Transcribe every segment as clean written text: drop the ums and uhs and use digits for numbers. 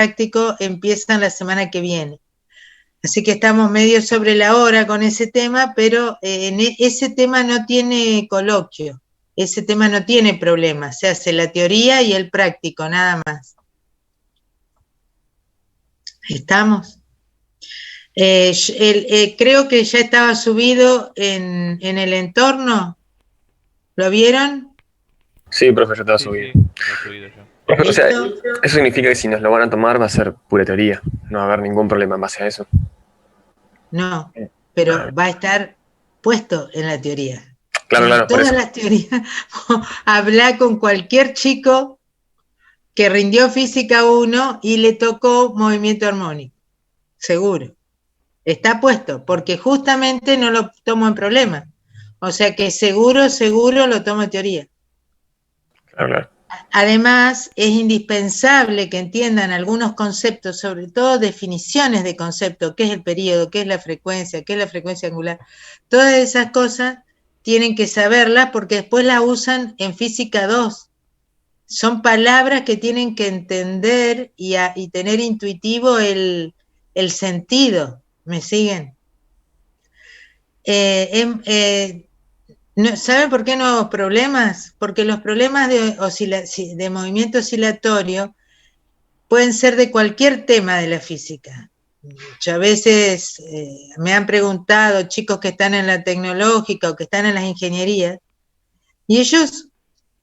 práctico empiezan la semana que viene. Así que estamos medio sobre la hora con ese tema, pero ese tema no tiene coloquio, ese tema no tiene problema, se hace la teoría y el práctico, nada más. ¿Estamos? Creo que ya estaba subido en el entorno, ¿lo vieron? Sí, profe, ya estaba subido. Sí, lo he subido yo. O sea, eso significa que si nos lo van a tomar va a ser pura teoría. No va a haber ningún problema en base a eso. No, pero va a estar puesto en la teoría. Claro, En claro, por todas eso. las teorías, habla con cualquier chico que rindió física 1 y le tocó movimiento armónico, seguro. Está puesto, porque justamente no lo tomo en problema. O sea que seguro lo tomo en teoría. Claro, claro. Además, es indispensable que entiendan algunos conceptos, sobre todo definiciones de concepto, qué es el período, qué es la frecuencia angular. Todas esas cosas tienen que saberlas porque después las usan en física 2. Son palabras que tienen que entender y tener intuitivo el sentido. ¿Me siguen? ¿Saben por qué no problemas? Porque los problemas de movimiento oscilatorio pueden ser de cualquier tema de la física. Yo a veces me han preguntado chicos que están en la tecnológica o que están en las ingenierías, y ellos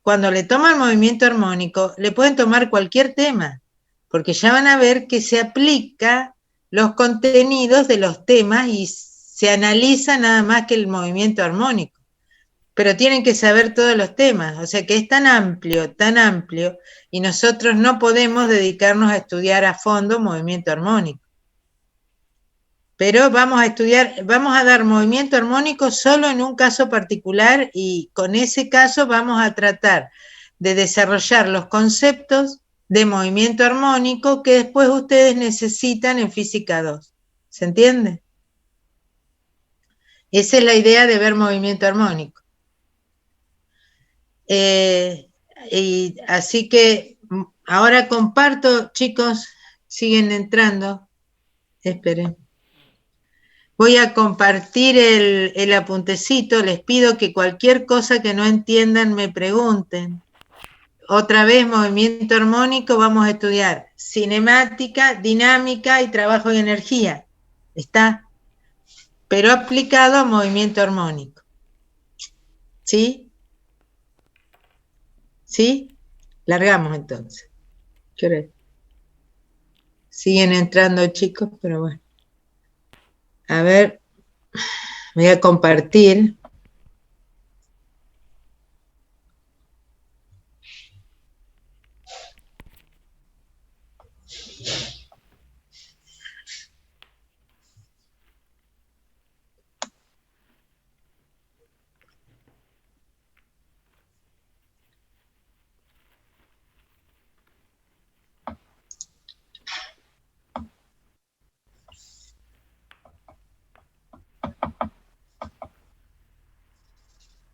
cuando le toman movimiento armónico le pueden tomar cualquier tema, porque ya van a ver que se aplica los contenidos de los temas y se analiza nada más que el movimiento armónico. Pero tienen que saber todos los temas, o sea que es tan amplio, y nosotros no podemos dedicarnos a estudiar a fondo movimiento armónico. Pero vamos a dar movimiento armónico solo en un caso particular y con ese caso vamos a tratar de desarrollar los conceptos de movimiento armónico que después ustedes necesitan en física 2. ¿Se entiende? Esa es la idea de ver movimiento armónico. Y así que ahora comparto, chicos, siguen entrando, esperen. Voy a compartir el apuntecito, les pido que cualquier cosa que no entiendan me pregunten. Otra vez, movimiento armónico, vamos a estudiar cinemática, dinámica y trabajo de energía. ¿Está? Pero aplicado a movimiento armónico. ¿Sí? ¿Sí? Largamos entonces. ¿Qué hora es? Siguen entrando chicos, pero bueno. A ver, voy a compartir.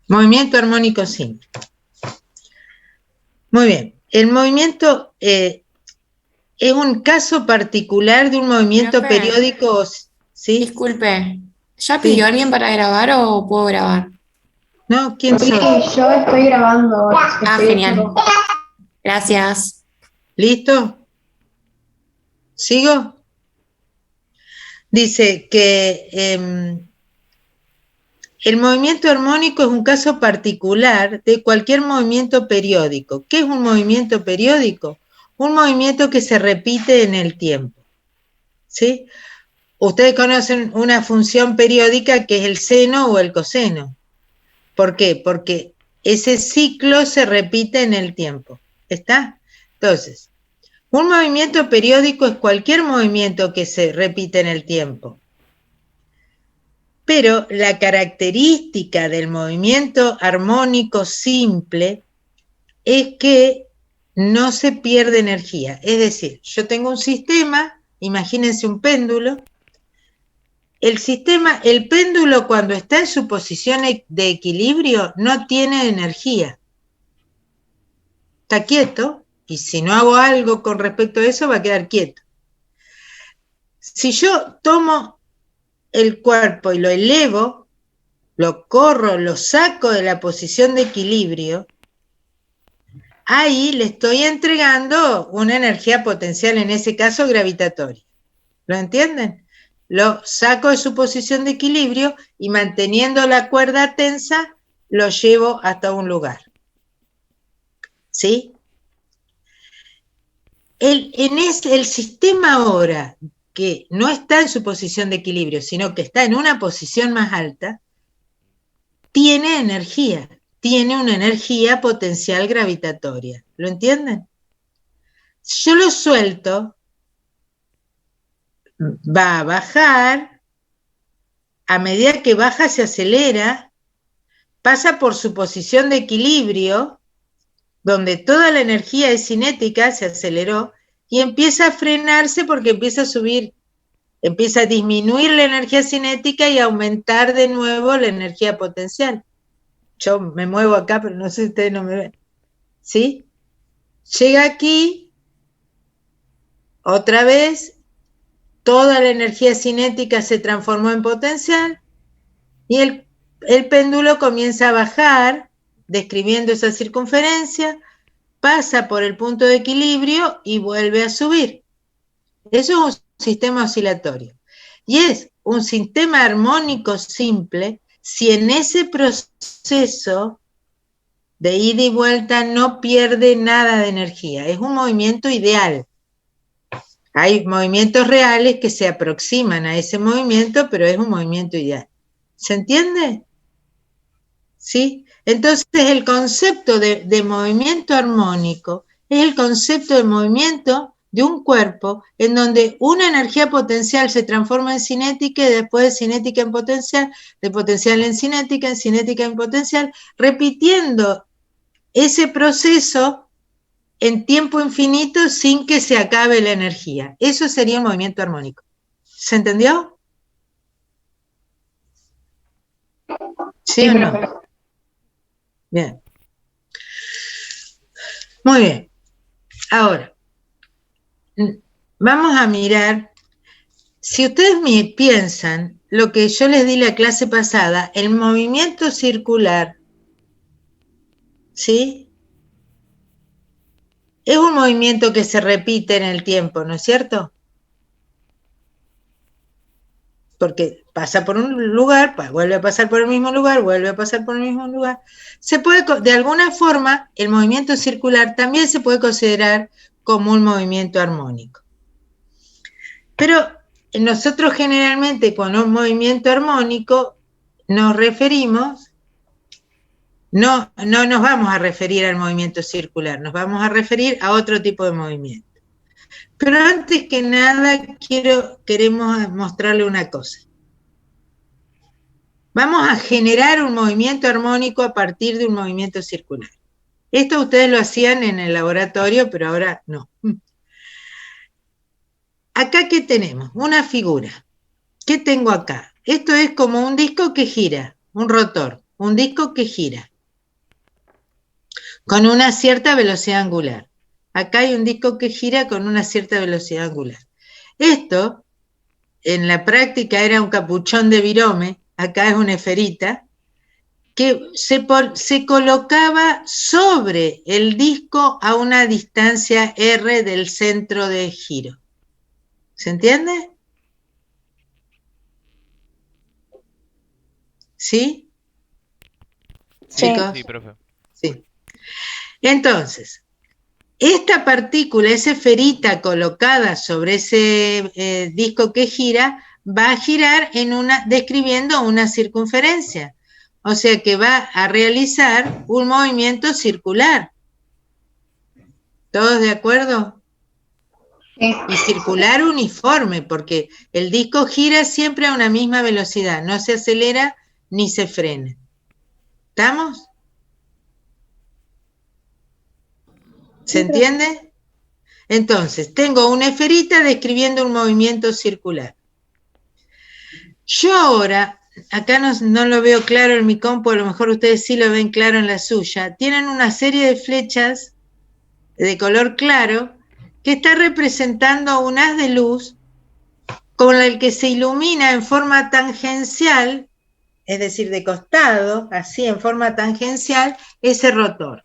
Movimiento armónico simple. Muy bien. El movimiento es un caso particular de un movimiento Profe, periódico, ¿sí? disculpe, ¿ya Sí. pidió alguien para grabar o puedo grabar? ¿No? ¿Quién Sí, soy? yo estoy grabando. Genial. Gracias. ¿Listo? ¿Sigo? Dice que el movimiento armónico es un caso particular de cualquier movimiento periódico. ¿Qué es un movimiento periódico? Un movimiento que se repite en el tiempo. ¿Sí? Ustedes conocen una función periódica que es el seno o el coseno. ¿Por qué? Porque ese ciclo se repite en el tiempo. ¿Está? Entonces, un movimiento periódico es cualquier movimiento que se repite en el tiempo. Pero la característica del movimiento armónico simple es que no se pierde energía. Es decir, yo tengo un sistema, imagínense un péndulo. El péndulo cuando está en su posición de equilibrio no tiene energía. Está quieto, y si no hago algo con respecto a eso va a quedar quieto. Si yo tomo el cuerpo y lo elevo, lo corro, lo saco de la posición de equilibrio, ahí le estoy entregando una energía potencial, en ese caso gravitatoria. ¿Lo entienden? Lo saco de su posición de equilibrio y manteniendo la cuerda tensa, lo llevo hasta un lugar. ¿Sí? El sistema ahora que no está en su posición de equilibrio, sino que está en una posición más alta, tiene energía, tiene una energía potencial gravitatoria. ¿Lo entienden? Si yo lo suelto, va a bajar, a medida que baja se acelera, pasa por su posición de equilibrio, donde toda la energía es cinética, se aceleró, y empieza a frenarse porque empieza a subir, empieza a disminuir la energía cinética y a aumentar de nuevo la energía potencial. Yo me muevo acá, pero no sé si ustedes no me ven. ¿Sí? Llega aquí, otra vez, toda la energía cinética se transformó en potencial y el péndulo comienza a bajar, describiendo esa circunferencia, pasa por el punto de equilibrio y vuelve a subir. Eso es un sistema oscilatorio. Y es un sistema armónico simple si en ese proceso de ida y vuelta no pierde nada de energía. Es un movimiento ideal. Hay movimientos reales que se aproximan a ese movimiento, pero es un movimiento ideal. ¿Se entiende? ¿Sí? Entonces el concepto de movimiento armónico es el concepto de movimiento de un cuerpo en donde una energía potencial se transforma en cinética y después de cinética en potencial, de potencial en cinética en potencial, repitiendo ese proceso en tiempo infinito sin que se acabe la energía. Eso sería un movimiento armónico. ¿Se entendió? ¿Sí o no? Bien. Muy bien. Ahora, vamos a mirar, si ustedes me piensan, lo que yo les di la clase pasada, el movimiento circular, ¿sí? Es un movimiento que se repite en el tiempo, ¿no es cierto? Porque pasa por un lugar, vuelve a pasar por el mismo lugar, vuelve a pasar por el mismo lugar. Se puede, de alguna forma, el movimiento circular también se puede considerar como un movimiento armónico. Pero nosotros generalmente con un movimiento armónico nos referimos, no nos vamos a referir al movimiento circular, nos vamos a referir a otro tipo de movimiento. Pero antes que nada queremos mostrarle una cosa. Vamos a generar un movimiento armónico a partir de un movimiento circular. Esto ustedes lo hacían en el laboratorio, pero ahora no. Acá, ¿qué tenemos? Una figura. ¿Qué tengo acá? Esto es como un disco que gira, un rotor, un disco que gira con una cierta velocidad angular. Acá hay un disco que gira con una cierta velocidad angular. Esto, en la práctica, era un capuchón de virome, acá es una esferita, que se colocaba sobre el disco a una distancia R del centro de giro. ¿Se entiende? ¿Sí? Sí. ¿Chicos? Sí, profe. Sí. Entonces, esta partícula, esa esferita colocada sobre ese disco que gira, va a girar describiendo una circunferencia. O sea que va a realizar un movimiento circular. ¿Todos de acuerdo? Sí. Y circular uniforme, porque el disco gira siempre a una misma velocidad, no se acelera ni se frena. ¿Estamos? ¿Se entiende? Entonces, tengo una esferita describiendo un movimiento circular. Yo ahora, acá no lo veo claro en mi compu, a lo mejor ustedes sí lo ven claro en la suya, tienen una serie de flechas de color claro, que está representando un haz de luz con el que se ilumina en forma tangencial, es decir, de costado, así en forma tangencial, ese rotor.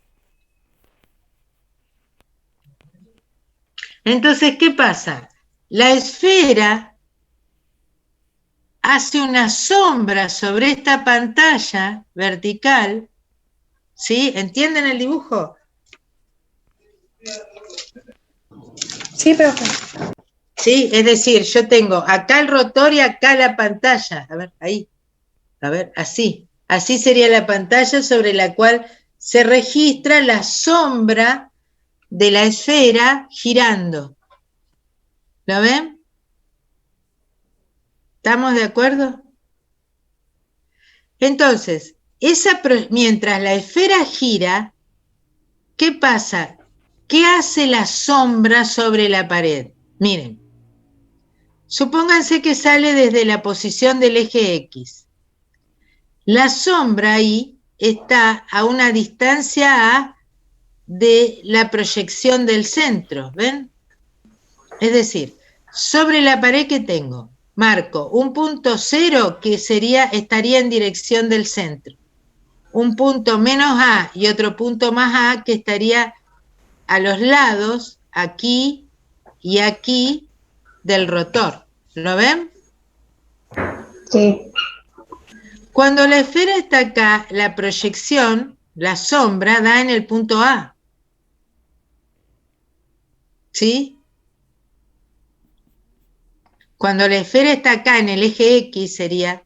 Entonces, ¿qué pasa? La esfera hace una sombra sobre esta pantalla vertical, ¿sí? ¿Entienden el dibujo? Sí, profe. Sí, es decir, yo tengo acá el rotor y acá la pantalla. A ver, ahí. A ver, así. Así sería la pantalla sobre la cual se registra la sombra de la esfera girando. ¿Lo ven? ¿Estamos de acuerdo? Entonces, mientras la esfera gira, ¿qué pasa? ¿Qué hace la sombra sobre la pared? Miren, supónganse que sale desde la posición del eje X. La sombra ahí está a una distancia A de la proyección del centro, ¿ven? Es decir, sobre la pared que tengo, marco un punto cero que estaría en dirección del centro, un punto menos A y otro punto más A que estaría a los lados, aquí y aquí, del rotor. ¿Lo ven? Sí. Cuando la esfera está acá, la proyección, la sombra, da en el punto A. ¿Sí? Cuando la esfera está acá en el eje X sería,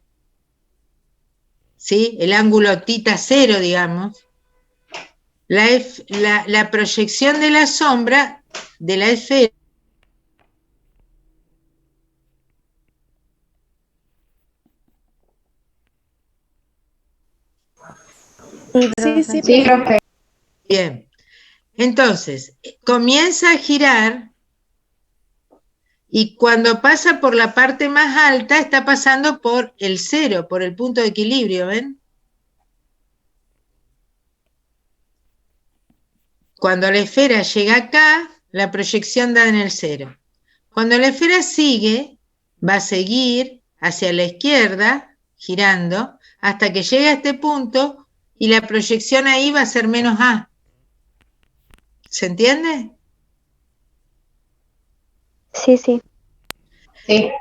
¿sí? El ángulo tita cero, digamos. La proyección de la sombra de la esfera Sí, sí, sí, profe. bien. Entonces, comienza a girar y cuando pasa por la parte más alta está pasando por el cero, por el punto de equilibrio, ¿ven? Cuando la esfera llega acá, la proyección da en el cero. Cuando la esfera sigue, va a seguir hacia la izquierda, girando, hasta que llegue a este punto y la proyección ahí va a ser menos A. ¿Se entiende? Sí, sí. Sí.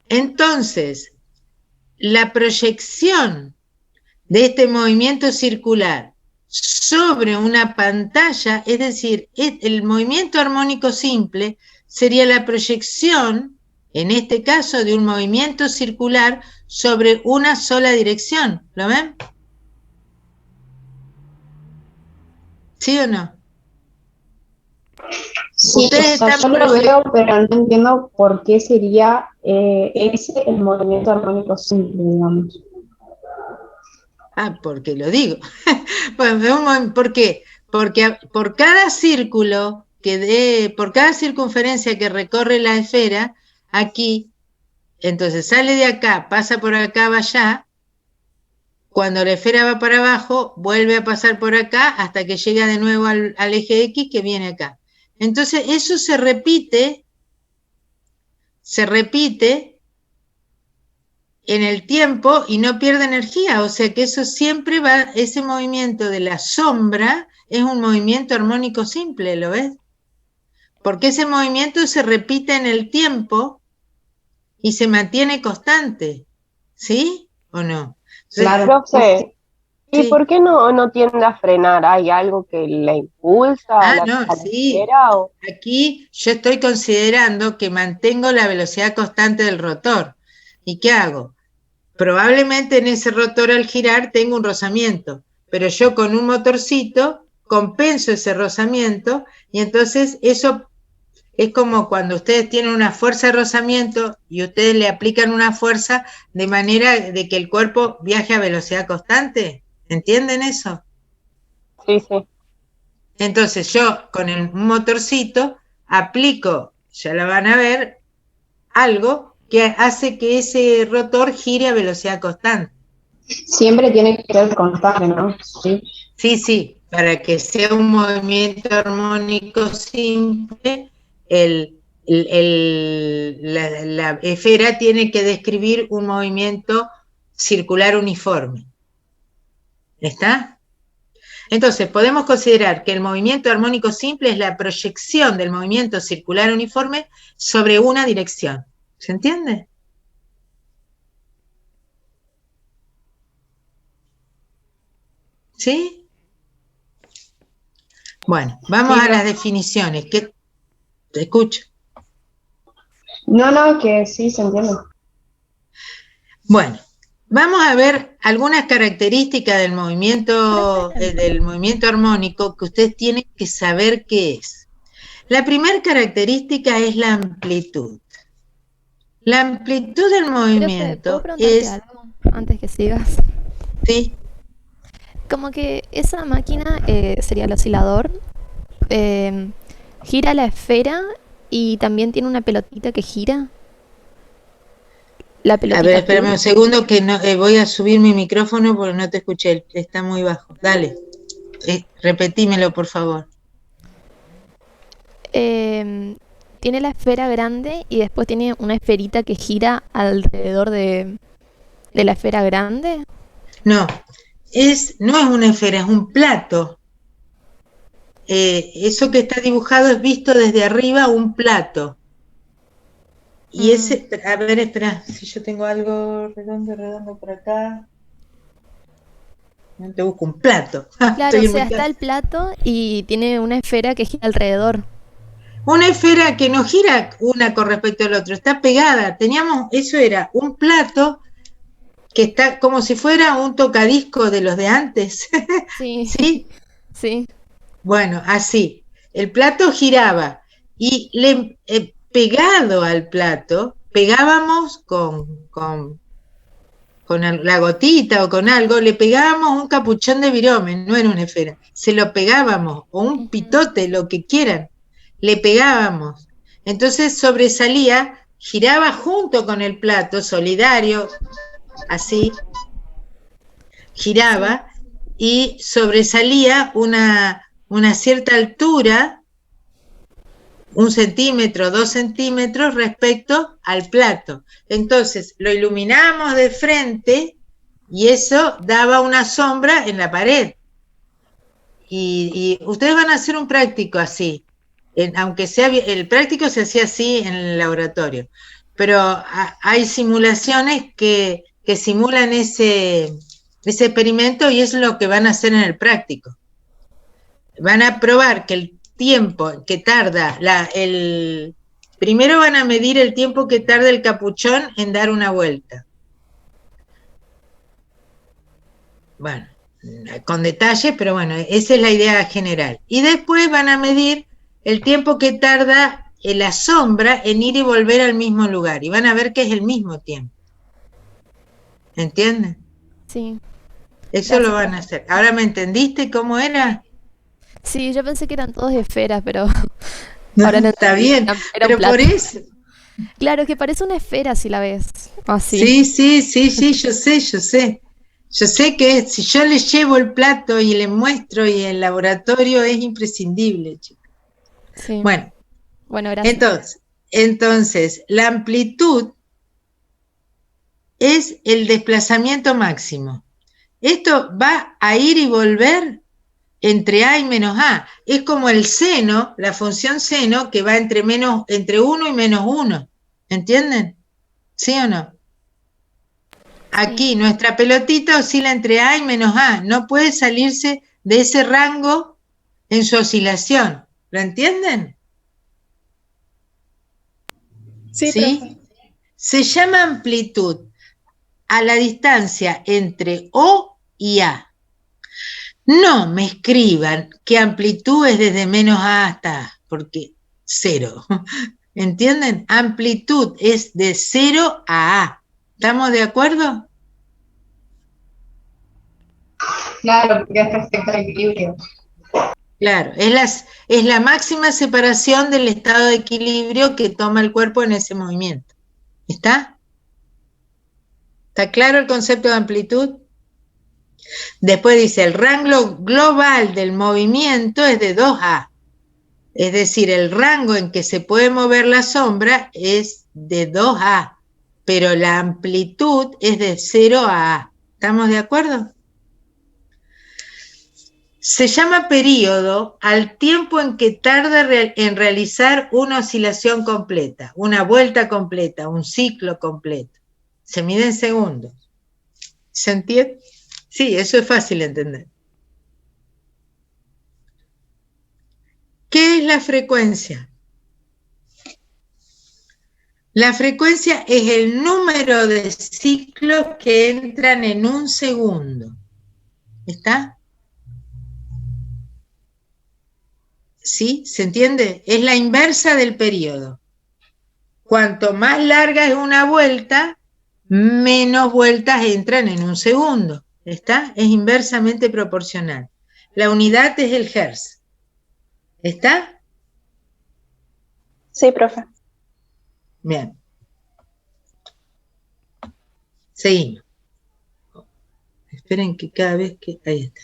Entonces, la proyección de este movimiento circular sobre una pantalla, es decir, el movimiento armónico simple sería la proyección, en este caso, de un movimiento circular sobre una sola dirección. ¿Lo ven? ¿Sí o no? Sí, Ustedes o sea, están yo lo veo, pero no entiendo por qué sería ese el movimiento armónico simple, digamos. porque lo digo. Bueno, ¿por qué? Porque por cada círculo por cada circunferencia que recorre la esfera, aquí, entonces sale de acá, pasa por acá, va allá, cuando la esfera va para abajo, vuelve a pasar por acá hasta que llega de nuevo al eje X que viene acá. Entonces eso se repite en el tiempo y no pierde energía, o sea que eso siempre va, ese movimiento de la sombra es un movimiento armónico simple, ¿lo ves? Porque ese movimiento se repite en el tiempo y se mantiene constante, ¿sí? ¿O no? Entonces, Claro. Profe, ¿y sí. por qué no tiende a frenar? ¿Hay algo que le impulsa a No, a la sí. esfera? O... Aquí yo estoy considerando que mantengo la velocidad constante del rotor. ¿Y qué hago? Probablemente en ese rotor al girar tengo un rozamiento, pero yo con un motorcito compenso ese rozamiento y entonces eso es como cuando ustedes tienen una fuerza de rozamiento y ustedes le aplican una fuerza de manera de que el cuerpo viaje a velocidad constante. ¿Entienden eso? Sí, sí. Entonces yo con un motorcito aplico, ya la van a ver, algo que hace que ese rotor gire a velocidad constante. Siempre tiene que ser constante, ¿no? Sí. Sí, sí. para que sea un movimiento armónico simple, la esfera tiene que describir un movimiento circular uniforme. ¿Está? Entonces, podemos considerar que el movimiento armónico simple es la proyección del movimiento circular uniforme sobre una dirección. ¿Se entiende? ¿Sí? Bueno, vamos a las definiciones. ¿Qué? Te escucho. No, que sí, se entiende. Bueno, vamos a ver algunas características del movimiento armónico que ustedes tienen que saber qué es. La primera característica es la amplitud. La amplitud del movimiento ¿puedo preguntarte es... algo antes que sigas? ¿Sí? Como que esa máquina sería el oscilador, gira la esfera y también tiene una pelotita que gira. La pelotita A ver, espérame azul. un segundo que no, voy a subir mi micrófono porque no te escuché, está muy bajo. Dale, repetímelo por favor. Tiene la esfera grande y después tiene una esferita que gira alrededor de la esfera grande. No, no es una esfera, es un plato. Eso que está dibujado es visto desde arriba, un plato. Y ese, a ver, espera, si yo tengo algo redondo por acá. No te busco un plato. Claro, o sea, está el plato y tiene una esfera que gira alrededor. Una esfera que no gira una con respecto al otro, está pegada. Eso era un plato que está como si fuera un tocadisco de los de antes. Sí. ¿Sí? Sí. Bueno, así. El plato giraba y pegado al plato, pegábamos con la gotita o con algo, le pegábamos un capuchón de viromen, no era una esfera. Se lo pegábamos, o un pitote, lo que quieran. Le pegábamos. Entonces sobresalía, giraba junto con el plato, solidario, así, giraba, y sobresalía una cierta altura, 1 centímetro, 2 centímetros respecto al plato. Entonces lo iluminábamos de frente y eso daba una sombra en la pared. Y ustedes van a hacer un práctico así, aunque sea el práctico se hacía así en el laboratorio, pero hay simulaciones que simulan ese experimento y es lo que van a hacer en el práctico. Van a probar que el tiempo que tarda, primero van a medir el tiempo que tarda el capuchón en dar una vuelta. Bueno, con detalles, pero bueno, esa es la idea general. Y después van a medir el tiempo que tarda la sombra en ir y volver al mismo lugar. Y van a ver que es el mismo tiempo. ¿Entienden? Sí. Eso gracias. Lo van a hacer. ¿Ahora me entendiste cómo era? Sí, yo pensé que eran todos esferas, pero... No, ahora no está bien, pero por eso... Claro, que parece una esfera si la ves. Así. Sí, yo sé. Yo sé que si yo les llevo el plato y les muestro y el laboratorio es imprescindible, chicos. Sí. Bueno, gracias. Entonces, la amplitud es el desplazamiento máximo. Esto va a ir y volver entre A y menos A. Es como el seno, la función seno, que va entre 1 y menos 1. ¿Entienden? ¿Sí o no? Aquí nuestra pelotita oscila entre A y menos A, no puede salirse de ese rango en su oscilación. ¿Lo entienden? Sí. Se llama amplitud a la distancia entre O y A. No me escriban que amplitud es desde menos A hasta A, porque 0. ¿Entienden? Amplitud es de 0 a A. ¿Estamos de acuerdo? Claro, porque es respecto al equilibrio. Claro, es la máxima separación del estado de equilibrio que toma el cuerpo en ese movimiento. ¿Está? ¿Está claro el concepto de amplitud? Después dice, el rango global del movimiento es de 2A. Es decir, el rango en que se puede mover la sombra es de 2A, pero la amplitud es de 0 a A. ¿Estamos de acuerdo? Se llama período al tiempo en que tarda en realizar una oscilación completa, una vuelta completa, un ciclo completo. Se mide en segundos. ¿Se entiende? Sí, eso es fácil de entender. ¿Qué es la frecuencia? La frecuencia es el número de ciclos que entran en un segundo. ¿Está? ¿Sí? ¿Se entiende? Es la inversa del periodo. Cuanto más larga es una vuelta, menos vueltas entran en un segundo. ¿Está? Es inversamente proporcional. La unidad es el hertz. ¿Está? Sí, profe. Bien. Seguimos. Esperen que cada vez que... Ahí está.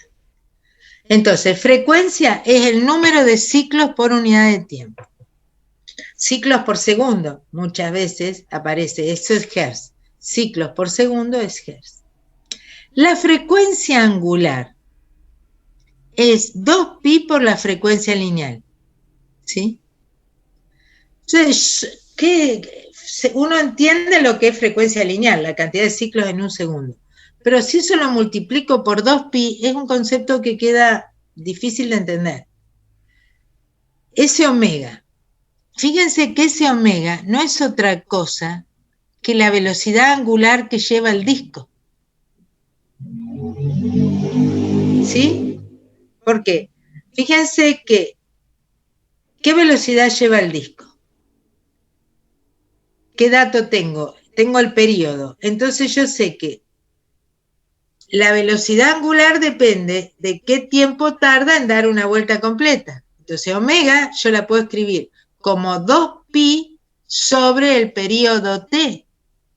Entonces, frecuencia es el número de ciclos por unidad de tiempo. Ciclos por segundo, muchas veces aparece, eso es hertz. Ciclos por segundo es hertz. La frecuencia angular es 2pi por la frecuencia lineal. ¿Sí? Entonces, uno entiende lo que es frecuencia lineal, la cantidad de ciclos en un segundo. Pero si eso lo multiplico por 2pi, es un concepto que queda difícil de entender. Ese omega, fíjense que ese omega no es otra cosa que la velocidad angular que lleva el disco. ¿Sí? ¿Por qué? Fíjense que, ¿qué velocidad lleva el disco? ¿Qué dato tengo? Tengo el periodo. Entonces yo sé que la velocidad angular depende de qué tiempo tarda en dar una vuelta completa. Entonces omega yo la puedo escribir como 2pi sobre el periodo t.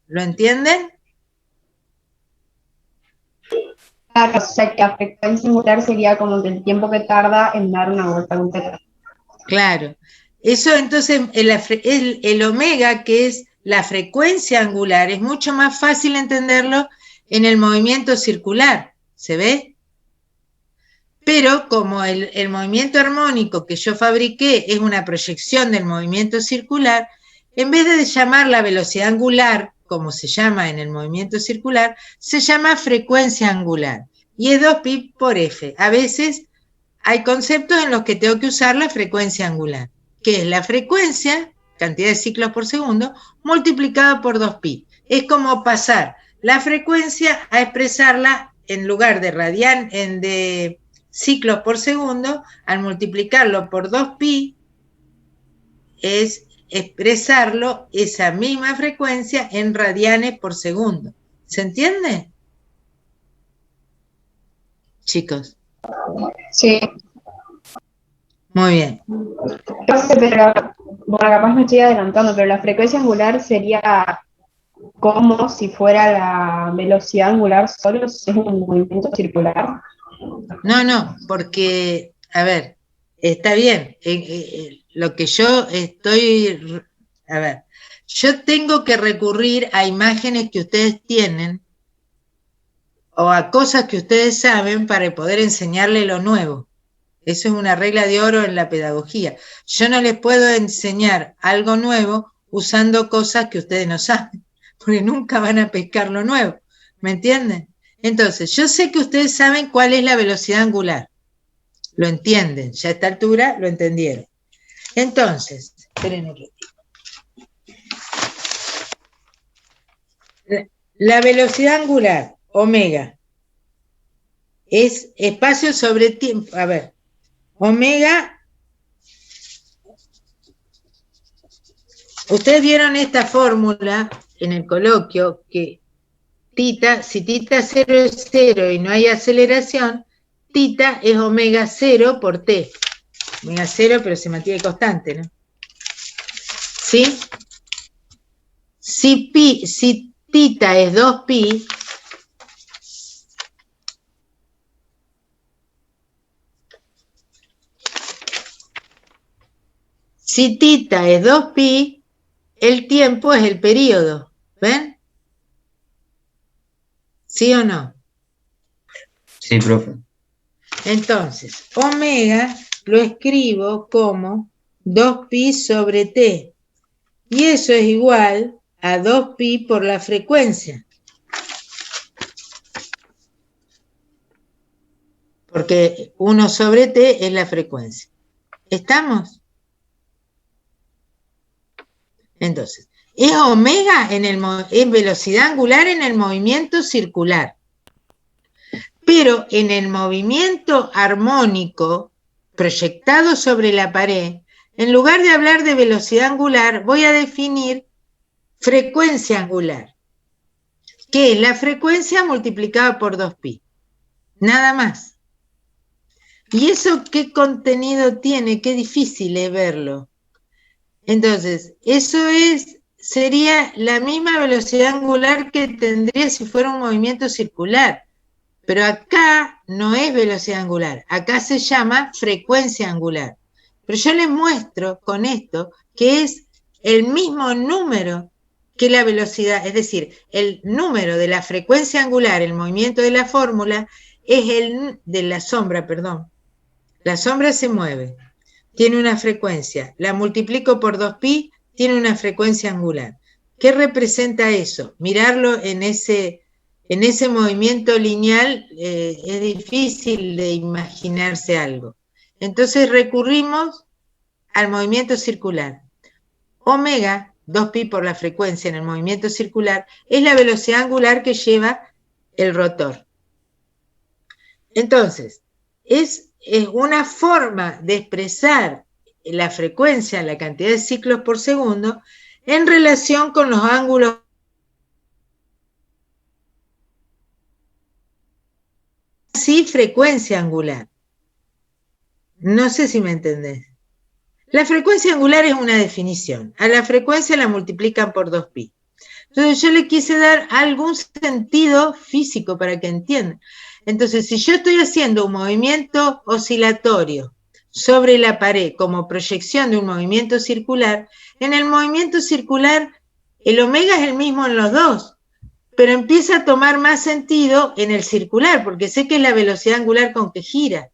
¿Lo entienden? Claro, o sea, que la frecuencia angular sería como que el tiempo que tarda en dar una vuelta completa. Claro. Eso entonces, el omega, que es la frecuencia angular, es mucho más fácil entenderlo en el movimiento circular. ¿Se ve? Pero como el movimiento armónico que yo fabriqué es una proyección del movimiento circular, en vez de llamar la velocidad angular, como se llama en el movimiento circular, se llama frecuencia angular. Y es 2pi por f. A veces hay conceptos en los que tengo que usar la frecuencia angular, que es la frecuencia, cantidad de ciclos por segundo, multiplicada por 2pi. Es como pasar la frecuencia a expresarla en lugar de de ciclos por segundo, al multiplicarlo por 2pi, es expresarlo, esa misma frecuencia, en radianes por segundo. ¿Se entiende? Chicos. Sí. Muy bien. Pero, bueno, capaz me estoy adelantando, pero la frecuencia angular sería como si fuera la velocidad angular solo si es un movimiento circular. No, porque, a ver, está bien, lo que yo estoy, a ver, yo tengo que recurrir a imágenes que ustedes tienen o a cosas que ustedes saben para poder enseñarle lo nuevo. Eso es una regla de oro en la pedagogía. Yo no les puedo enseñar algo nuevo usando cosas que ustedes no saben, porque nunca van a pescar lo nuevo, ¿me entienden? Entonces, yo sé que ustedes saben cuál es la velocidad angular. Lo entienden, ya a esta altura lo entendieron. Entonces, esperen un ratito. La velocidad angular, omega, es espacio sobre tiempo. A ver, omega, ustedes vieron esta fórmula en el coloquio que tita, si tita 0 es 0 y no hay aceleración, tita es omega 0 por t. Omega 0, pero se mantiene constante, ¿no? ¿Sí? Si tita es 2pi, Si tita es 2pi, el tiempo es el periodo. ¿Ven? ¿Sí o no? Sí, profe. Entonces, omega lo escribo como 2pi sobre t. Y eso es igual a 2pi por la frecuencia. Porque 1 sobre t es la frecuencia. ¿Estamos? Entonces, es omega en velocidad angular en el movimiento circular. Pero en el movimiento armónico proyectado sobre la pared, en lugar de hablar de velocidad angular, voy a definir frecuencia angular, que es la frecuencia multiplicada por 2pi. Nada más. ¿Y eso qué contenido tiene? Qué difícil es verlo. Entonces, eso sería la misma velocidad angular que tendría si fuera un movimiento circular. Pero acá no es velocidad angular, acá se llama frecuencia angular. Pero yo les muestro con esto que es el mismo número que la velocidad, es decir, el número de la frecuencia angular, el movimiento de la fórmula, es el de la sombra, perdón. La sombra se mueve, tiene una frecuencia, la multiplico por 2pi, tiene una frecuencia angular. ¿Qué representa eso? Mirarlo en ese movimiento lineal es difícil de imaginarse algo. Entonces recurrimos al movimiento circular. Omega, 2pi por la frecuencia en el movimiento circular, es la velocidad angular que lleva el rotor. Entonces, es una forma de expresar la frecuencia, la cantidad de ciclos por segundo, en relación con los ángulos. Sí, frecuencia angular. No sé si me entendés. La frecuencia angular es una definición. A la frecuencia la multiplican por 2pi. Entonces yo le quise dar algún sentido físico para que entiendan. Entonces, si yo estoy haciendo un movimiento oscilatorio sobre la pared como proyección de un movimiento circular, en el movimiento circular el omega es el mismo en los dos, pero empieza a tomar más sentido en el circular, porque sé que es la velocidad angular con que gira.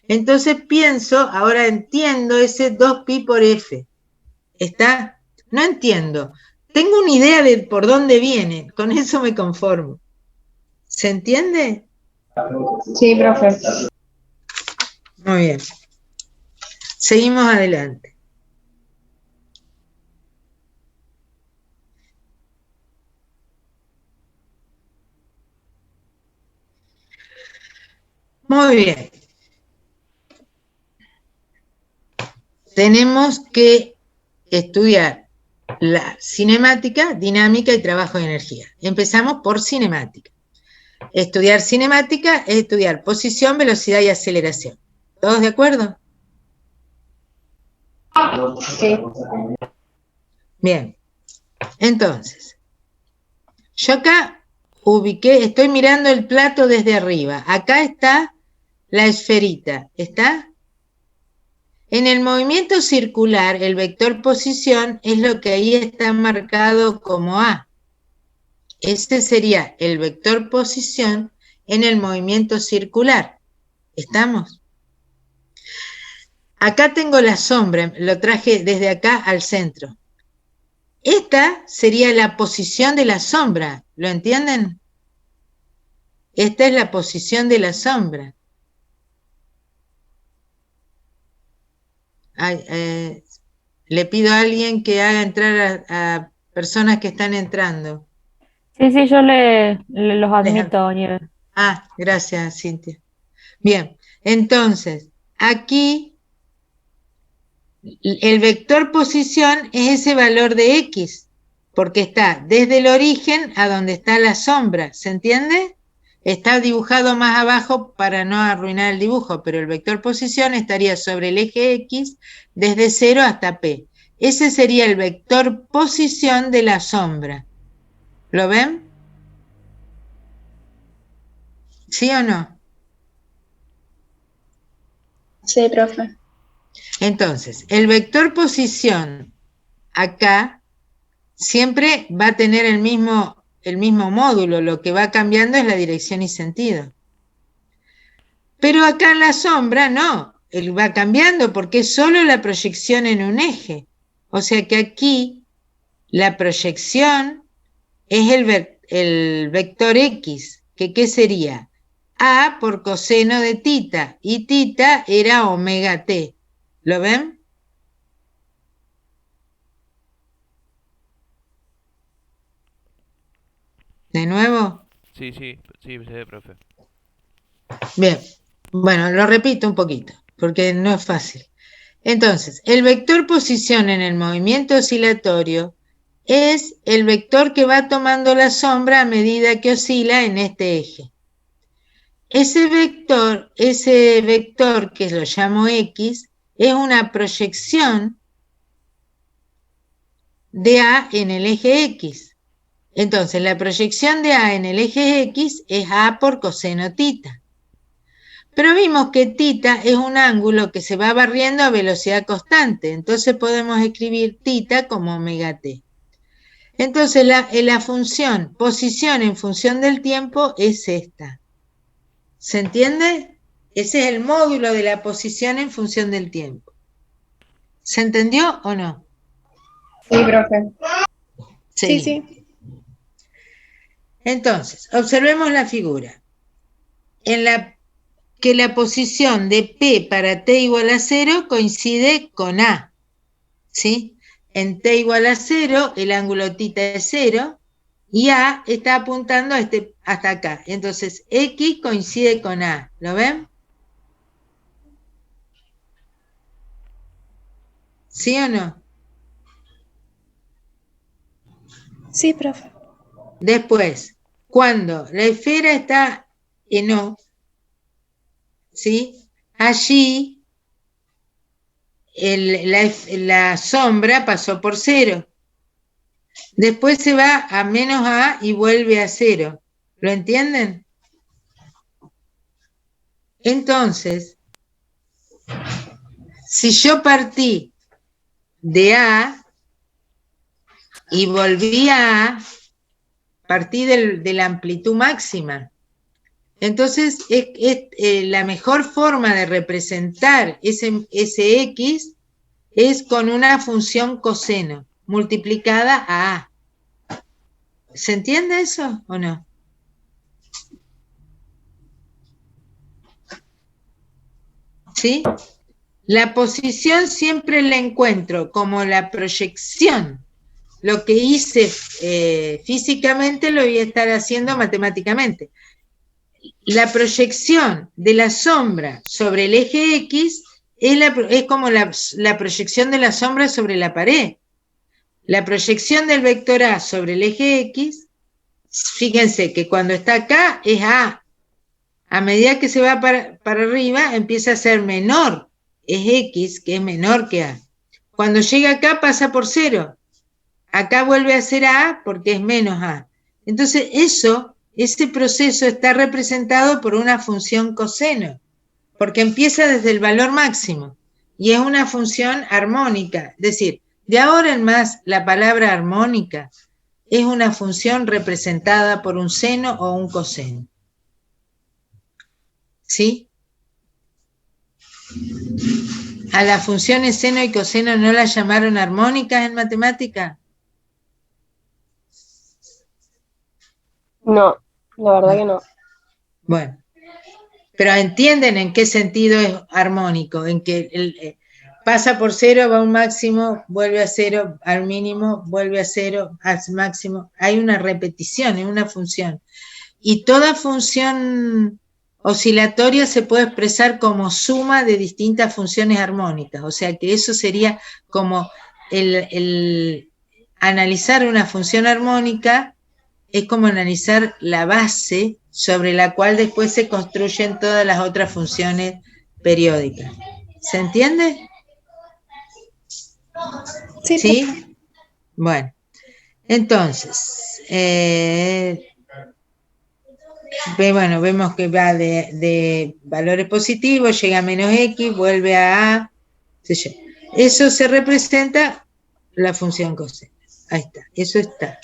Entonces pienso, ahora entiendo ese 2pi por f. ¿Está? No entiendo. Tengo una idea de por dónde viene, con eso me conformo. ¿Se entiende? Sí, profe. Muy bien. Seguimos adelante. Muy bien. Tenemos que estudiar la cinemática, dinámica y trabajo de energía. Empezamos por cinemática. Estudiar cinemática es estudiar posición, velocidad y aceleración. ¿Todos de acuerdo? Sí. Bien. Entonces, yo acá ubiqué, estoy mirando el plato desde arriba. Acá está la esferita, ¿está? En el movimiento circular, el vector posición es lo que ahí está marcado como A. Ese sería el vector posición en el movimiento circular. ¿Estamos? Acá tengo la sombra, lo traje desde acá al centro. Esta sería la posición de la sombra, ¿lo entienden? Esta es la posición de la sombra. Le pido a alguien que haga entrar a personas que están entrando. Sí, sí, yo los admito, Nieves. Ah, gracias, Cintia. Bien, entonces, aquí el vector posición es ese valor de X, porque está desde el origen a donde está la sombra, ¿se entiende? Está dibujado más abajo para no arruinar el dibujo, pero el vector posición estaría sobre el eje X desde 0 hasta P. Ese sería el vector posición de la sombra. ¿Lo ven? ¿Sí o no? Sí, profe. Entonces, el vector posición acá siempre va a tener el mismo módulo, lo que va cambiando es la dirección y sentido. Pero acá en la sombra no, él va cambiando porque es solo la proyección en un eje. O sea que aquí la proyección es el vector X, que ¿qué sería? A por coseno de tita, y tita era omega t. ¿Lo ven? ¿De nuevo? Sí, sí, sí, se ve, profe. Bien, bueno, lo repito un poquito, porque no es fácil. Entonces, el vector posición en el movimiento oscilatorio es el vector que va tomando la sombra a medida que oscila en este eje. Ese vector que lo llamo X, es una proyección de A en el eje X. Entonces, la proyección de A en el eje X es A por coseno tita. Pero vimos que tita es un ángulo que se va barriendo a velocidad constante, entonces podemos escribir tita como omega t. Entonces la función posición en función del tiempo es esta. ¿Se entiende? Ese es el módulo de la posición en función del tiempo. ¿Se entendió o no? Sí, profe. Sí, sí. Entonces, observemos la figura. Que la posición de P para T igual a 0 coincide con A, ¿sí? En T igual a 0, el ángulo tita es 0, y A está apuntando hasta acá. Entonces, X coincide con A, ¿lo ven? ¿Sí o no? Sí, profe. Después, cuando la esfera está en O, ¿sí? Allí la sombra pasó por 0. Después se va a menos A y vuelve a 0. ¿Lo entienden? Entonces, si yo partí de A y volví a A, partí de la amplitud máxima. Entonces, la mejor forma de representar ese X es con una función coseno multiplicada a A. ¿Se entiende eso o no? ¿Sí? La posición siempre la encuentro como la proyección. Lo que hice físicamente lo voy a estar haciendo matemáticamente. La proyección de la sombra sobre el eje X es como la proyección de la sombra sobre la pared. La proyección del vector A sobre el eje X, fíjense que cuando está acá es A. A medida que se va para arriba empieza a ser menor. Es X, que es menor que A. Cuando llega acá pasa por 0. Acá vuelve a ser A porque es menos A. Entonces ese proceso está representado por una función coseno, porque empieza desde el valor máximo y es una función armónica. Es decir, de ahora en más la palabra armónica es una función representada por un seno o un coseno. ¿Sí? ¿A las funciones seno y coseno no las llamaron armónicas en matemática? No, la verdad que no. Bueno, pero entienden en qué sentido es armónico, en que pasa por 0, va a un máximo, vuelve a 0, al mínimo, vuelve a 0, al máximo. Hay una repetición, es una función. Y toda función oscilatoria se puede expresar como suma de distintas funciones armónicas, o sea que eso sería como el analizar una función armónica es como analizar la base sobre la cual después se construyen todas las otras funciones periódicas. ¿Se entiende? Sí. ¿Sí? Bueno, entonces, vemos que va de valores positivos, llega a menos X, vuelve a A, Eso se representa la función coseno. Ahí está, eso está.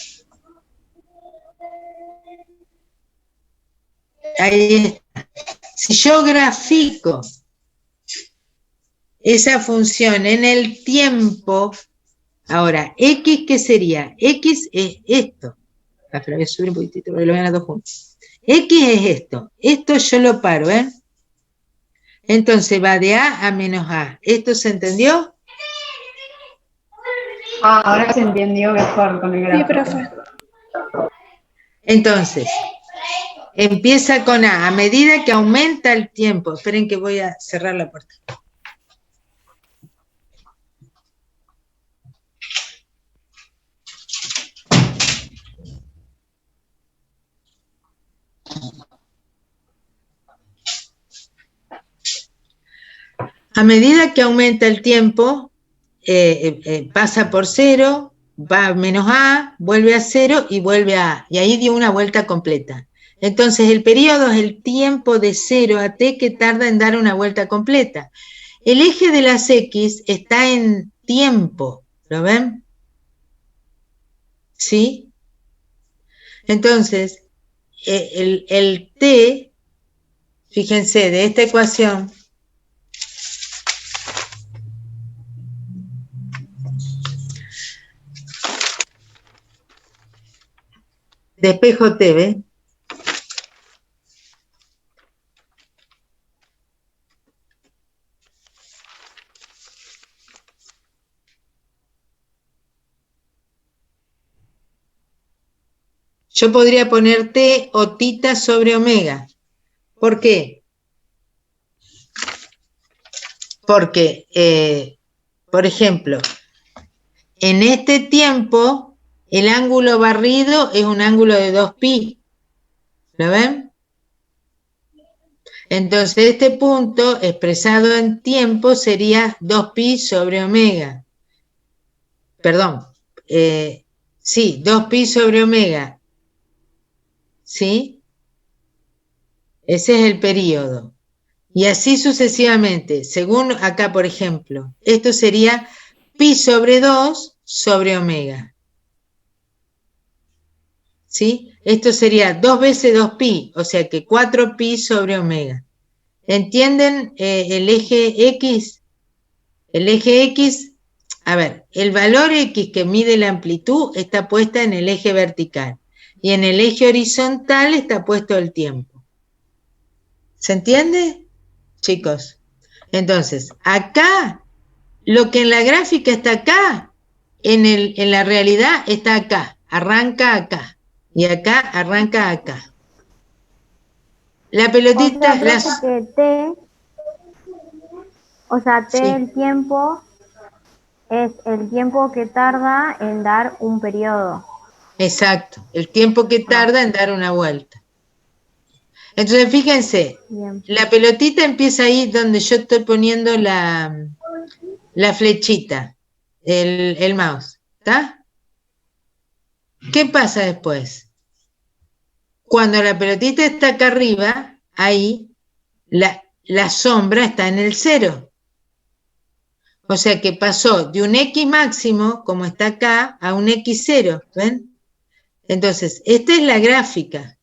Ahí está. Si yo grafico esa función en el tiempo, ahora, X, ¿qué sería? X es esto. Voy a subir un poquitito porque lo vean a dos juntos. X es esto. Esto yo lo paro, ¿eh? Entonces va de A a menos A. ¿Esto se entendió? Ahora se entendió mejor con el Sí, gráfico. profe. Entonces, empieza con A. A medida que aumenta el tiempo. Esperen que voy a cerrar la puerta. A medida que aumenta el tiempo, pasa por 0, va a menos A, vuelve a 0 y vuelve a A. Y ahí dio una vuelta completa. Entonces, el periodo es el tiempo de 0 a T que tarda en dar una vuelta completa. El eje de las X está en tiempo, ¿lo ven? ¿Sí? Entonces, el T, fíjense, de esta ecuación, de espejo T, ¿ve? Yo podría poner T o tita sobre omega. ¿Por qué? Porque, por ejemplo, en este tiempo, el ángulo barrido es un ángulo de 2pi. ¿Lo ven? Entonces, este punto expresado en tiempo sería 2pi sobre omega. Perdón. Sí, 2pi sobre omega. ¿Sí? Ese es el período. Y así sucesivamente. Según acá, por ejemplo, esto sería pi sobre 2 sobre omega. ¿Sí? Esto sería 2 veces 2pi, o sea que 4pi sobre omega. ¿Entienden el eje X? El eje X, a ver, el valor X que mide la amplitud está puesta en el eje vertical y en el eje horizontal está puesto el tiempo. ¿Se entiende, chicos? Entonces, acá, lo que en la gráfica está acá, en la realidad está acá, arranca acá, y acá arranca acá. La pelotita... T, el tiempo es el tiempo que tarda en dar un periodo. Exacto, el tiempo que tarda en dar una vuelta. Entonces, fíjense, Bien. la pelotita empieza ahí donde yo estoy poniendo la flechita, el mouse, ¿está? ¿Qué pasa después? Cuando la pelotita está acá arriba, ahí, la sombra está en el 0. O sea que pasó de un X máximo, como está acá, a un X0, ¿ven? Entonces, esta es la gráfica.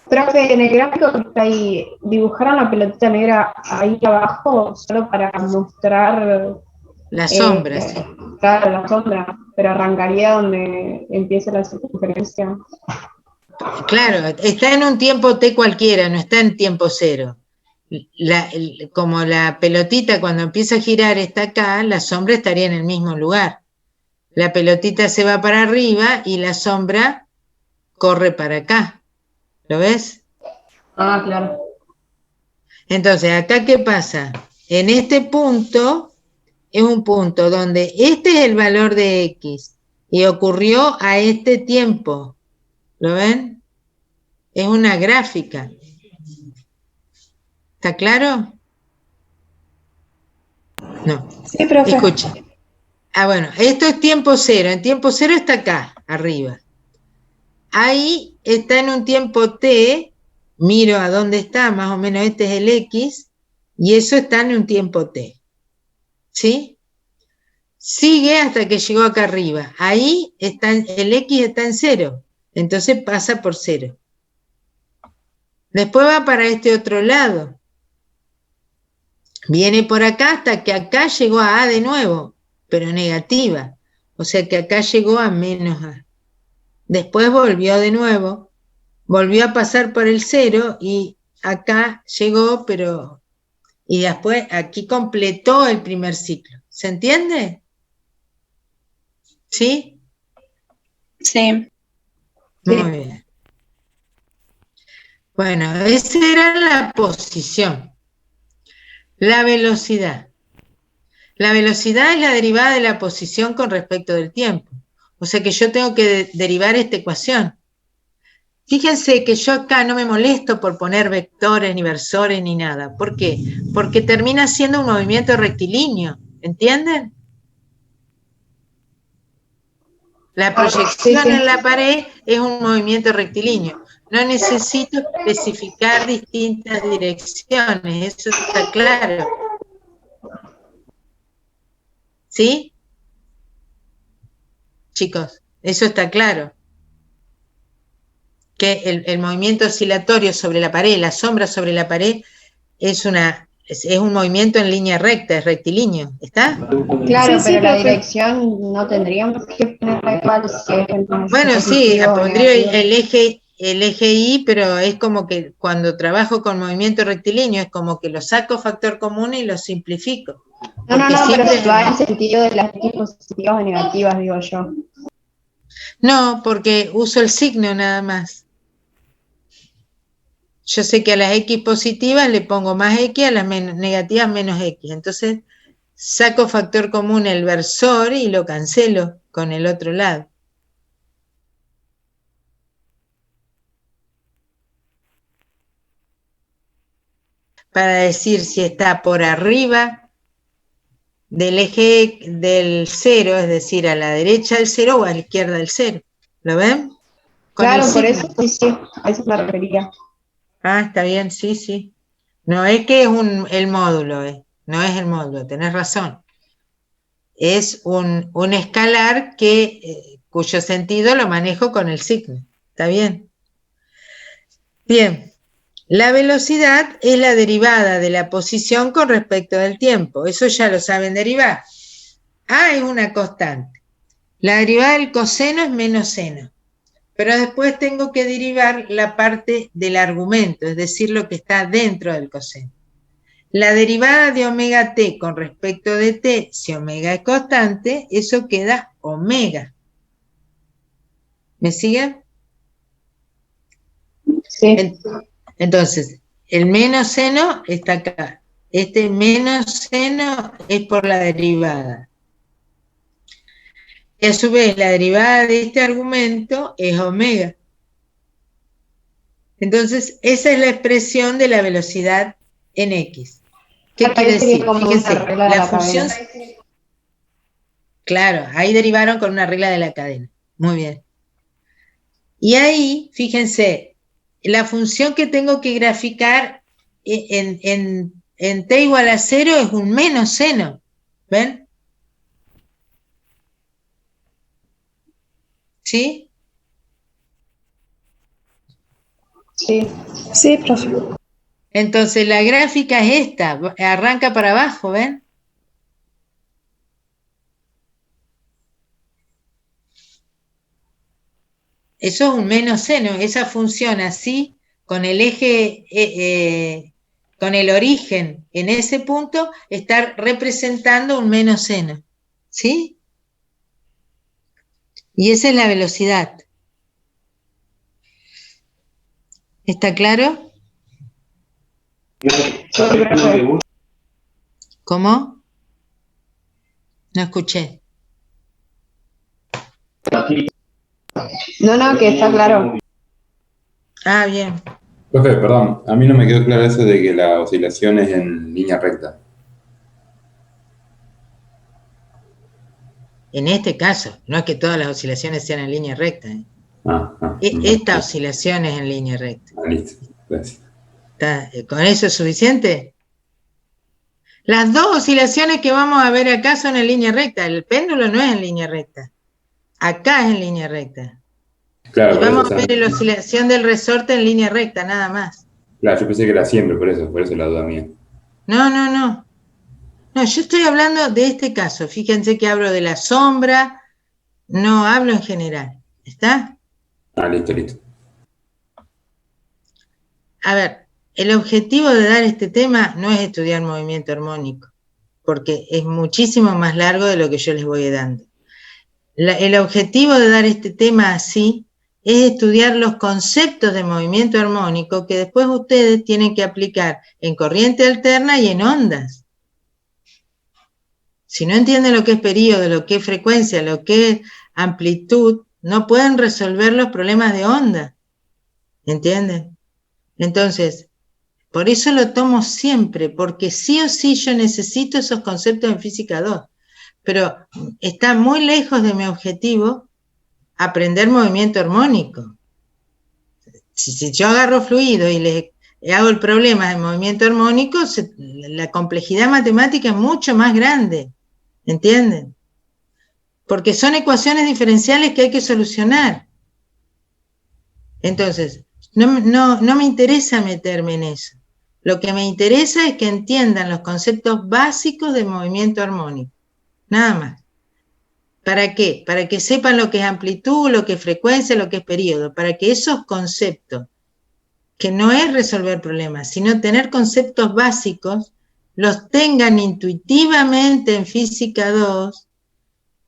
Profe, en el gráfico que está ahí, ¿dibujaron la pelotita negra ahí abajo solo para mostrar La sombra, sí. Claro, la sombra, pero arrancaría donde empieza la circunferencia? Claro, está en un tiempo T cualquiera, no está en tiempo 0. Como la pelotita cuando empieza a girar está acá, la sombra estaría en el mismo lugar. La pelotita se va para arriba y la sombra corre para acá. ¿Lo ves? Ah, claro. Entonces, ¿acá qué pasa? En este punto es un punto donde este es el valor de X y ocurrió a este tiempo. ¿Lo ven? Es una gráfica. ¿Está claro? No. Sí, profe. Escuchen. Ah, bueno, esto es tiempo 0. En tiempo 0 está acá, arriba. Ahí está en un tiempo T miro a dónde está, más o menos este es el X, y eso está en un tiempo T. ¿Sí? Sigue hasta que llegó acá arriba. Ahí está, el X está en 0, entonces pasa por 0. Después va para este otro lado. Viene por acá hasta que acá llegó a de nuevo, pero negativa. O sea que acá llegó a menos A. Después volvió de nuevo, volvió a pasar por el 0 y acá llegó, pero... Y después aquí completó el primer ciclo. ¿Se entiende? ¿Sí? Sí. Muy bien. Bueno, esa era la posición. La velocidad. La velocidad es la derivada de la posición con respecto del tiempo. O sea que yo tengo que derivar esta ecuación. Fíjense que yo acá no me molesto por poner vectores, ni versores, ni nada. ¿Por qué? Porque termina siendo un movimiento rectilíneo. ¿Entienden? La proyección en la pared es un movimiento rectilíneo. No necesito especificar distintas direcciones. Eso está claro. ¿Sí? Chicos, eso está claro. Que el movimiento oscilatorio sobre la pared, la sombra sobre la pared, es un movimiento en línea recta, es rectilíneo, ¿está? Claro, Sí, pero la profe. dirección no tendríamos que ponerla igual si es entonces Bueno, sí, positivo o pondría negativo. el eje Y, pero es como que cuando trabajo con movimiento rectilíneo, es como que lo saco factor común y lo simplifico. No, Porque pero siempre si va en sentido de las X positivas o negativas, digo yo. No, porque uso el signo nada más. Yo sé que a las X positivas le pongo más X, a las negativas menos X. Entonces saco factor común el versor y lo cancelo con el otro lado. Para decir si está por arriba del eje del 0, es decir, a la derecha del 0 o a la izquierda del 0. ¿Lo ven? Con Claro, el por signo. eso sí, a eso me refería. Ah, está bien, sí, sí. No es que es el módulo, no es el módulo, tenés razón. Es un escalar cuyo sentido lo manejo con el signo. ¿Está bien? Bien. La velocidad es la derivada de la posición con respecto del tiempo. Eso ya lo saben derivar. A es una constante. La derivada del coseno es menos seno. Pero después tengo que derivar la parte del argumento, es decir, lo que está dentro del coseno. La derivada de omega t con respecto de t, si omega es constante, eso queda omega. ¿Me siguen? Sí. Entonces, el menos seno está acá. Este menos seno es por la derivada. Y a su vez, la derivada de este argumento es omega. Entonces, esa es la expresión de la velocidad en X. ¿Qué quiere decir? Fíjense, la función... Claro, ahí derivaron con una regla de la cadena. Muy bien. Y ahí, fíjense, la función que tengo que graficar en t igual a 0 es un menos seno. ¿Ven? ¿Sí? Sí. Sí, profe. Entonces la gráfica es esta, arranca para abajo, ¿ven? Eso es un menos seno, esa función así, con el eje, con el origen en ese punto, está representando un menos seno, ¿sí? Y esa es la velocidad. ¿Está claro? ¿Cómo? No escuché. No, que está claro. Ah, bien. Profe, perdón, a mí no me quedó claro eso de que la oscilación es en línea recta. En este caso, no es que todas las oscilaciones sean en línea recta. Esta oscilación es en línea recta. Listo. Gracias. ¿Con eso es suficiente? Las dos oscilaciones que vamos a ver acá son en línea recta. El péndulo no es en línea recta. Acá es en línea recta. Claro, Y por vamos eso, a ver la oscilación del resorte en línea recta, nada más. claro, yo pensé que era siempre, por eso la duda mía. No. No, yo estoy hablando de este caso. Fíjense que hablo de la sombra, no hablo en general. ¿Está? Ah, listo. A ver, el objetivo de dar este tema no es estudiar movimiento armónico, porque es muchísimo más largo de lo que yo les voy dando. El objetivo de dar este tema así es estudiar los conceptos de movimiento armónico que después ustedes tienen que aplicar en corriente alterna y en ondas. Si no entienden lo que es período, lo que es frecuencia, lo que es amplitud, no pueden resolver los problemas de onda. ¿Entienden? Entonces, por eso lo tomo siempre, porque sí o sí yo necesito esos conceptos en física 2, pero está muy lejos de mi objetivo aprender movimiento armónico. Si yo agarro fluido y le hago el problema de movimiento armónico, la complejidad matemática es mucho más grande, ¿entienden? Porque son ecuaciones diferenciales que hay que solucionar. Entonces, no me interesa meterme en eso. Lo que me interesa es que entiendan los conceptos básicos de movimiento armónico, nada más. ¿Para qué? Para que sepan lo que es amplitud, lo que es frecuencia, lo que es período, para que esos conceptos, que no es resolver problemas, sino tener conceptos básicos, los tengan intuitivamente en física 2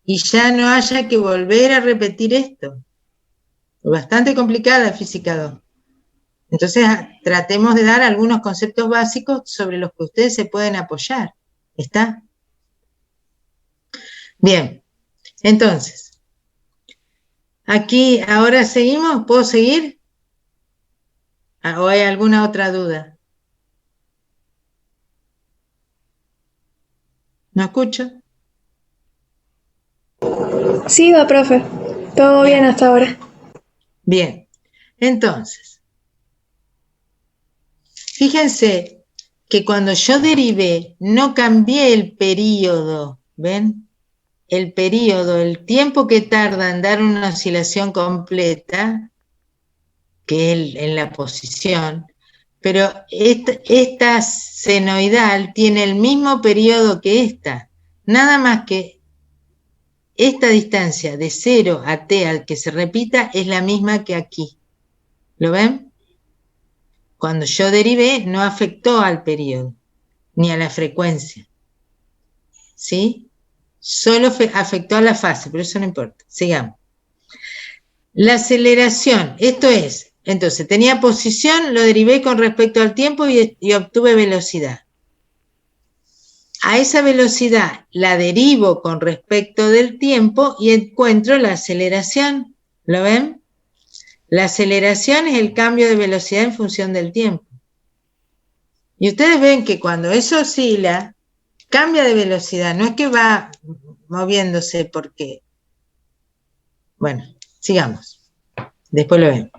y ya no haya que volver a repetir esto. Es bastante complicada física 2. Entonces, tratemos de dar algunos conceptos básicos sobre los que ustedes se pueden apoyar. ¿Está? Bien. Entonces, aquí, ahora seguimos. ¿Puedo seguir? ¿O hay alguna otra duda? ¿No escucho? Sí, va, profe. Todo bien hasta ahora. Bien. Entonces, fíjense que cuando yo derivé, no cambié el período, ¿ven? El período, el tiempo que tarda en dar una oscilación completa, que es en la posición, pero esta senoidal tiene el mismo periodo que esta, nada más que esta distancia de 0 a t al que se repita es la misma que aquí. ¿Lo ven? Cuando yo derivé no afectó al periodo, ni a la frecuencia. ¿Sí? Solo afectó a la fase, pero eso no importa. Sigamos. La aceleración, esto es, entonces tenía posición, lo derivé con respecto al tiempo y obtuve velocidad. A esa velocidad la derivo con respecto del tiempo y encuentro la aceleración. ¿Lo ven? La aceleración es el cambio de velocidad en función del tiempo. Y ustedes ven que cuando eso oscila, cambia de velocidad, no es que va moviéndose porque... Bueno, sigamos. Después lo ven.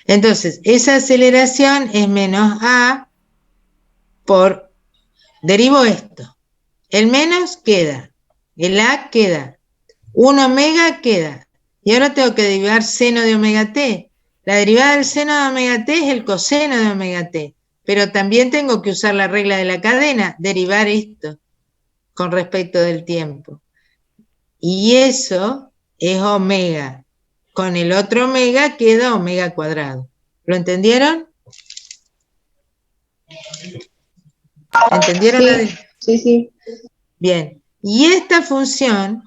Entonces, esa aceleración es menos a por... Derivo esto. El menos queda. El a queda. 1 omega queda. Y ahora tengo que derivar seno de omega t. La derivada del seno de omega t es el coseno de omega t. Pero también tengo que usar la regla de la cadena, derivar esto con respecto del tiempo. Y eso es omega. Con el otro omega queda omega cuadrado. ¿Lo entendieron? ¿Entendieron? Sí. Bien. Y esta función,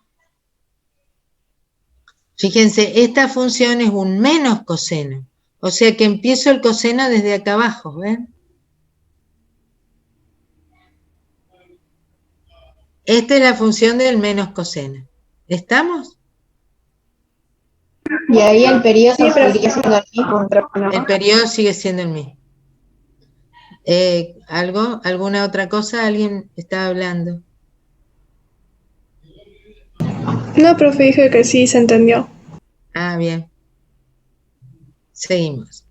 fíjense, esta función es un menos coseno. O sea que empiezo el coseno desde acá abajo, ¿ven? Esta es la función del menos coseno. ¿Estamos? Y ahí el periodo seguiría siendo el mismo, ¿no? El periodo sigue siendo el mismo. ¿Alguna otra cosa? ¿Alguien está hablando? No, profe, dije que sí, se entendió. Ah, bien. Seguimos.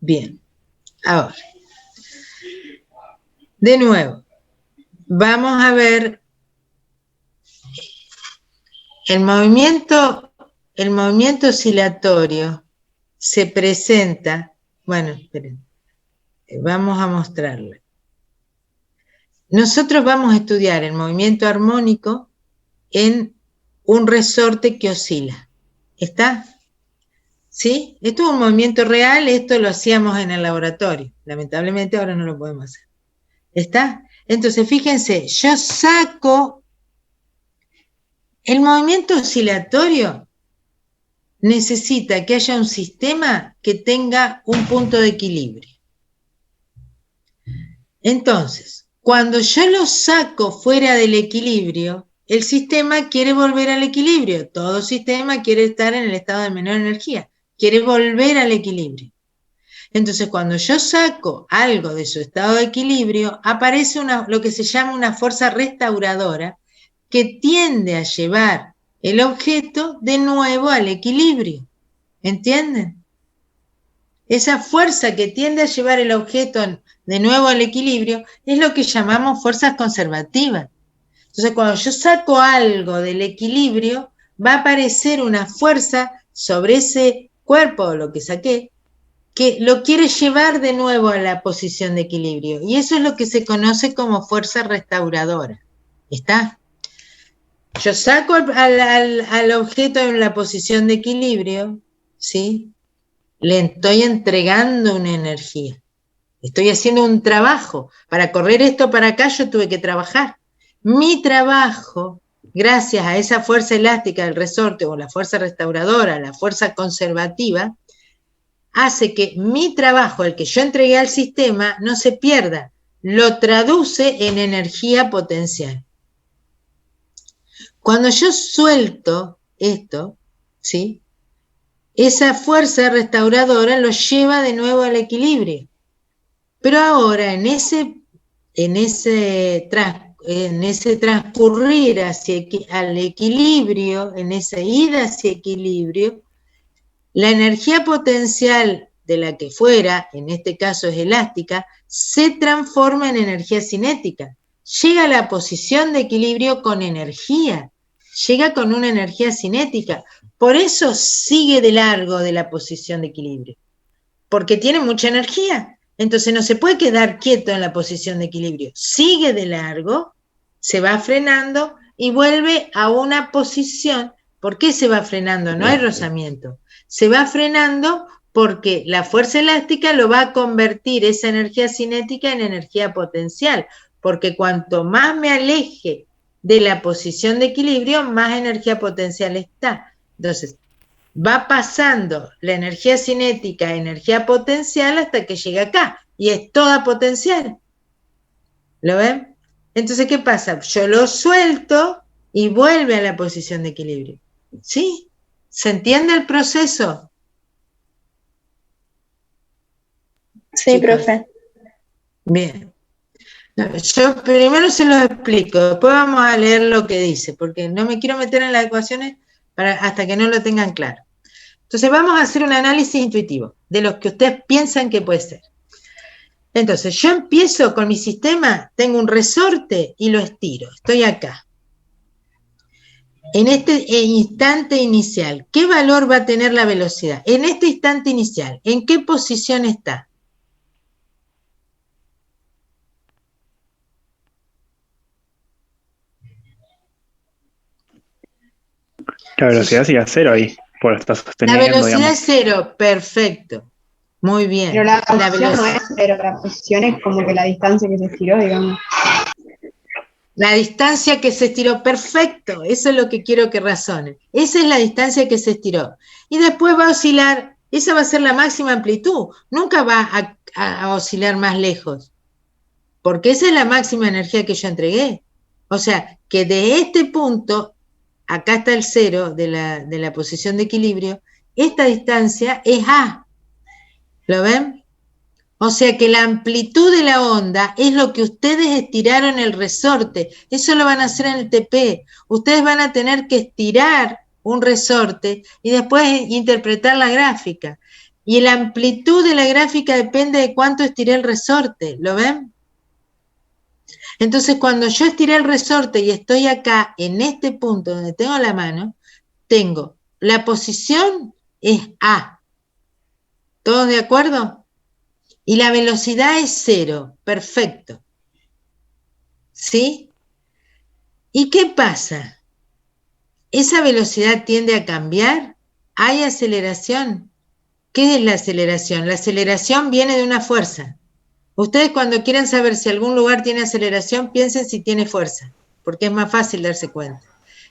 Bien, ahora, de nuevo, vamos a ver el movimiento oscilatorio se presenta, bueno, esperen, vamos a mostrarlo. Nosotros vamos a estudiar el movimiento armónico en un resorte que oscila. ¿Está? ¿Sí? Esto es un movimiento real, esto lo hacíamos en el laboratorio. Lamentablemente ahora no lo podemos hacer. ¿Está? Entonces, fíjense, yo saco el movimiento oscilatorio, necesita que haya un sistema que tenga un punto de equilibrio. Entonces, cuando yo lo saco fuera del equilibrio, el sistema quiere volver al equilibrio. Todo sistema quiere estar en el estado de menor energía, quiere volver al equilibrio. Entonces, cuando yo saco algo de su estado de equilibrio, aparece lo que se llama una fuerza restauradora que tiende a llevar el objeto de nuevo al equilibrio. ¿Entienden? Esa fuerza que tiende a llevar el objeto de nuevo al equilibrio es lo que llamamos fuerzas conservativas. Entonces, cuando yo saco algo del equilibrio, va a aparecer una fuerza sobre ese cuerpo o lo que saqué, que lo quiere llevar de nuevo a la posición de equilibrio. Y eso es lo que se conoce como fuerza restauradora. ¿Está? Yo saco al objeto en la posición de equilibrio, ¿sí? Le estoy entregando una energía. Estoy haciendo un trabajo. Para correr esto para acá yo tuve que trabajar. Mi trabajo, gracias a esa fuerza elástica del resorte o la fuerza restauradora, la fuerza conservativa, hace que mi trabajo, el que yo entregué al sistema, no se pierda. Lo traduce en energía potencial. Cuando yo suelto esto, ¿sí? Esa fuerza restauradora lo lleva de nuevo al equilibrio. Pero ahora, en ese transcurrir al equilibrio, en esa ida hacia equilibrio, la energía potencial de la que fuera, en este caso es elástica, se transforma en energía cinética. Llega a la posición de equilibrio con energía, llega con una energía cinética. Por eso sigue de largo de la posición de equilibrio, porque tiene mucha energía. Entonces no se puede quedar quieto en la posición de equilibrio. Sigue de largo, se va frenando y vuelve a una posición. ¿Por qué se va frenando? No hay rozamiento. Se va frenando porque la fuerza elástica lo va a convertir esa energía cinética en energía potencial. Porque cuanto más me aleje de la posición de equilibrio, más energía potencial está. Entonces, va pasando la energía cinética a energía potencial hasta que llega acá, y es toda potencial. ¿Lo ven? Entonces, ¿qué pasa? Yo lo suelto y vuelve a la posición de equilibrio. ¿Sí? ¿Se entiende el proceso? Sí, profe. Bien. Yo primero se lo explico, después vamos a leer lo que dice, porque no me quiero meter en las ecuaciones hasta que no lo tengan claro. Entonces vamos a hacer un análisis intuitivo de lo que ustedes piensan que puede ser. Entonces yo empiezo con mi sistema, tengo un resorte y lo estiro, estoy acá. En este instante inicial, ¿qué valor va a tener la velocidad? En este instante inicial, ¿en qué posición está? La velocidad sigue a cero ahí, por lo que estás sosteniendo. La velocidad digamos. es cero, perfecto. Muy bien. Pero la posición no es cero, la posición es como que la distancia que se estiró, digamos. La distancia que se estiró, perfecto, eso es lo que quiero que razonen. Esa es la distancia que se estiró. Y después va a oscilar, esa va a ser la máxima amplitud, nunca va a oscilar más lejos, porque esa es la máxima energía que yo entregué. O sea, que de este punto, acá está el cero de la posición de equilibrio, esta distancia es A. ¿Lo ven? O sea que la amplitud de la onda es lo que ustedes estiraron el resorte. Eso lo van a hacer en el TP. Ustedes van a tener que estirar un resorte y después interpretar la gráfica. Y la amplitud de la gráfica depende de cuánto estiré el resorte, ¿lo ven? Entonces, cuando yo estiré el resorte y estoy acá, en este punto donde tengo la mano, tengo la posición es A. ¿Todos de acuerdo? Y la velocidad es 0. Perfecto. ¿Sí? ¿Y qué pasa? ¿Esa velocidad tiende a cambiar? ¿Hay aceleración? ¿Qué es la aceleración? La aceleración viene de una fuerza. Ustedes cuando quieran saber si algún lugar tiene aceleración, piensen si tiene fuerza, porque es más fácil darse cuenta.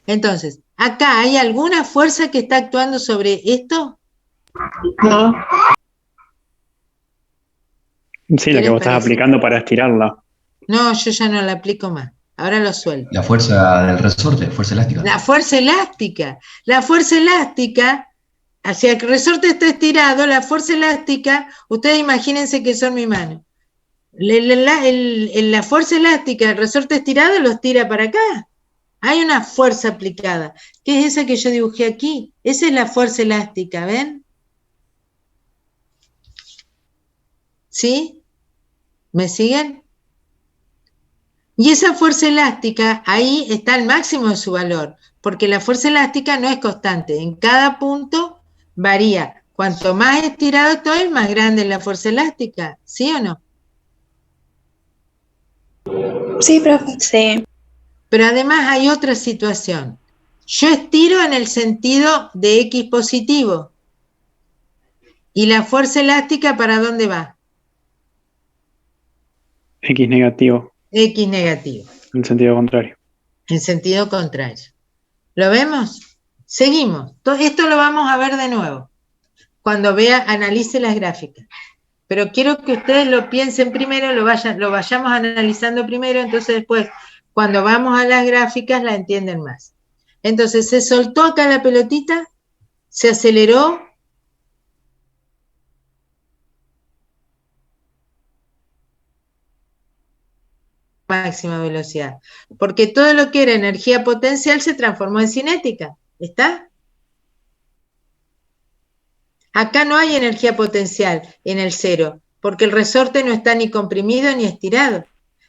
Entonces, ¿acá hay alguna fuerza que está actuando sobre esto? No. Sí, la que vos estás aplicando para estirarla. No, yo ya no la aplico más. Ahora lo suelto. La fuerza del resorte, fuerza elástica. La fuerza elástica. La fuerza elástica, hacia que el resorte está estirado, la fuerza elástica, ustedes imagínense que son mi mano. La fuerza elástica, el resorte estirado los tira para acá. Hay una fuerza aplicada, que es esa que yo dibujé aquí. Esa es la fuerza elástica, ¿ven? ¿Sí? ¿Me siguen? Y esa fuerza elástica, ahí está el máximo de su valor, porque la fuerza elástica no es constante. En cada punto varía. Cuanto más estirado estoy, más grande es la fuerza elástica. ¿Sí o no? Sí, profe. Sí. Pero además hay otra situación. Yo estiro en el sentido de X positivo. ¿Y la fuerza elástica para dónde va? X negativo, X negativo. en sentido contrario. En sentido contrario. ¿Lo vemos? Seguimos. Esto lo vamos a ver de nuevo, cuando analice las gráficas. Pero quiero que ustedes lo piensen primero, lo vayamos analizando primero, entonces después, cuando vamos a las gráficas, la entienden más. Entonces, se soltó acá la pelotita, se aceleró. Máxima velocidad. Porque todo lo que era energía potencial se transformó en cinética. ¿Está? Acá no hay energía potencial en el cero, porque el resorte no está ni comprimido ni estirado.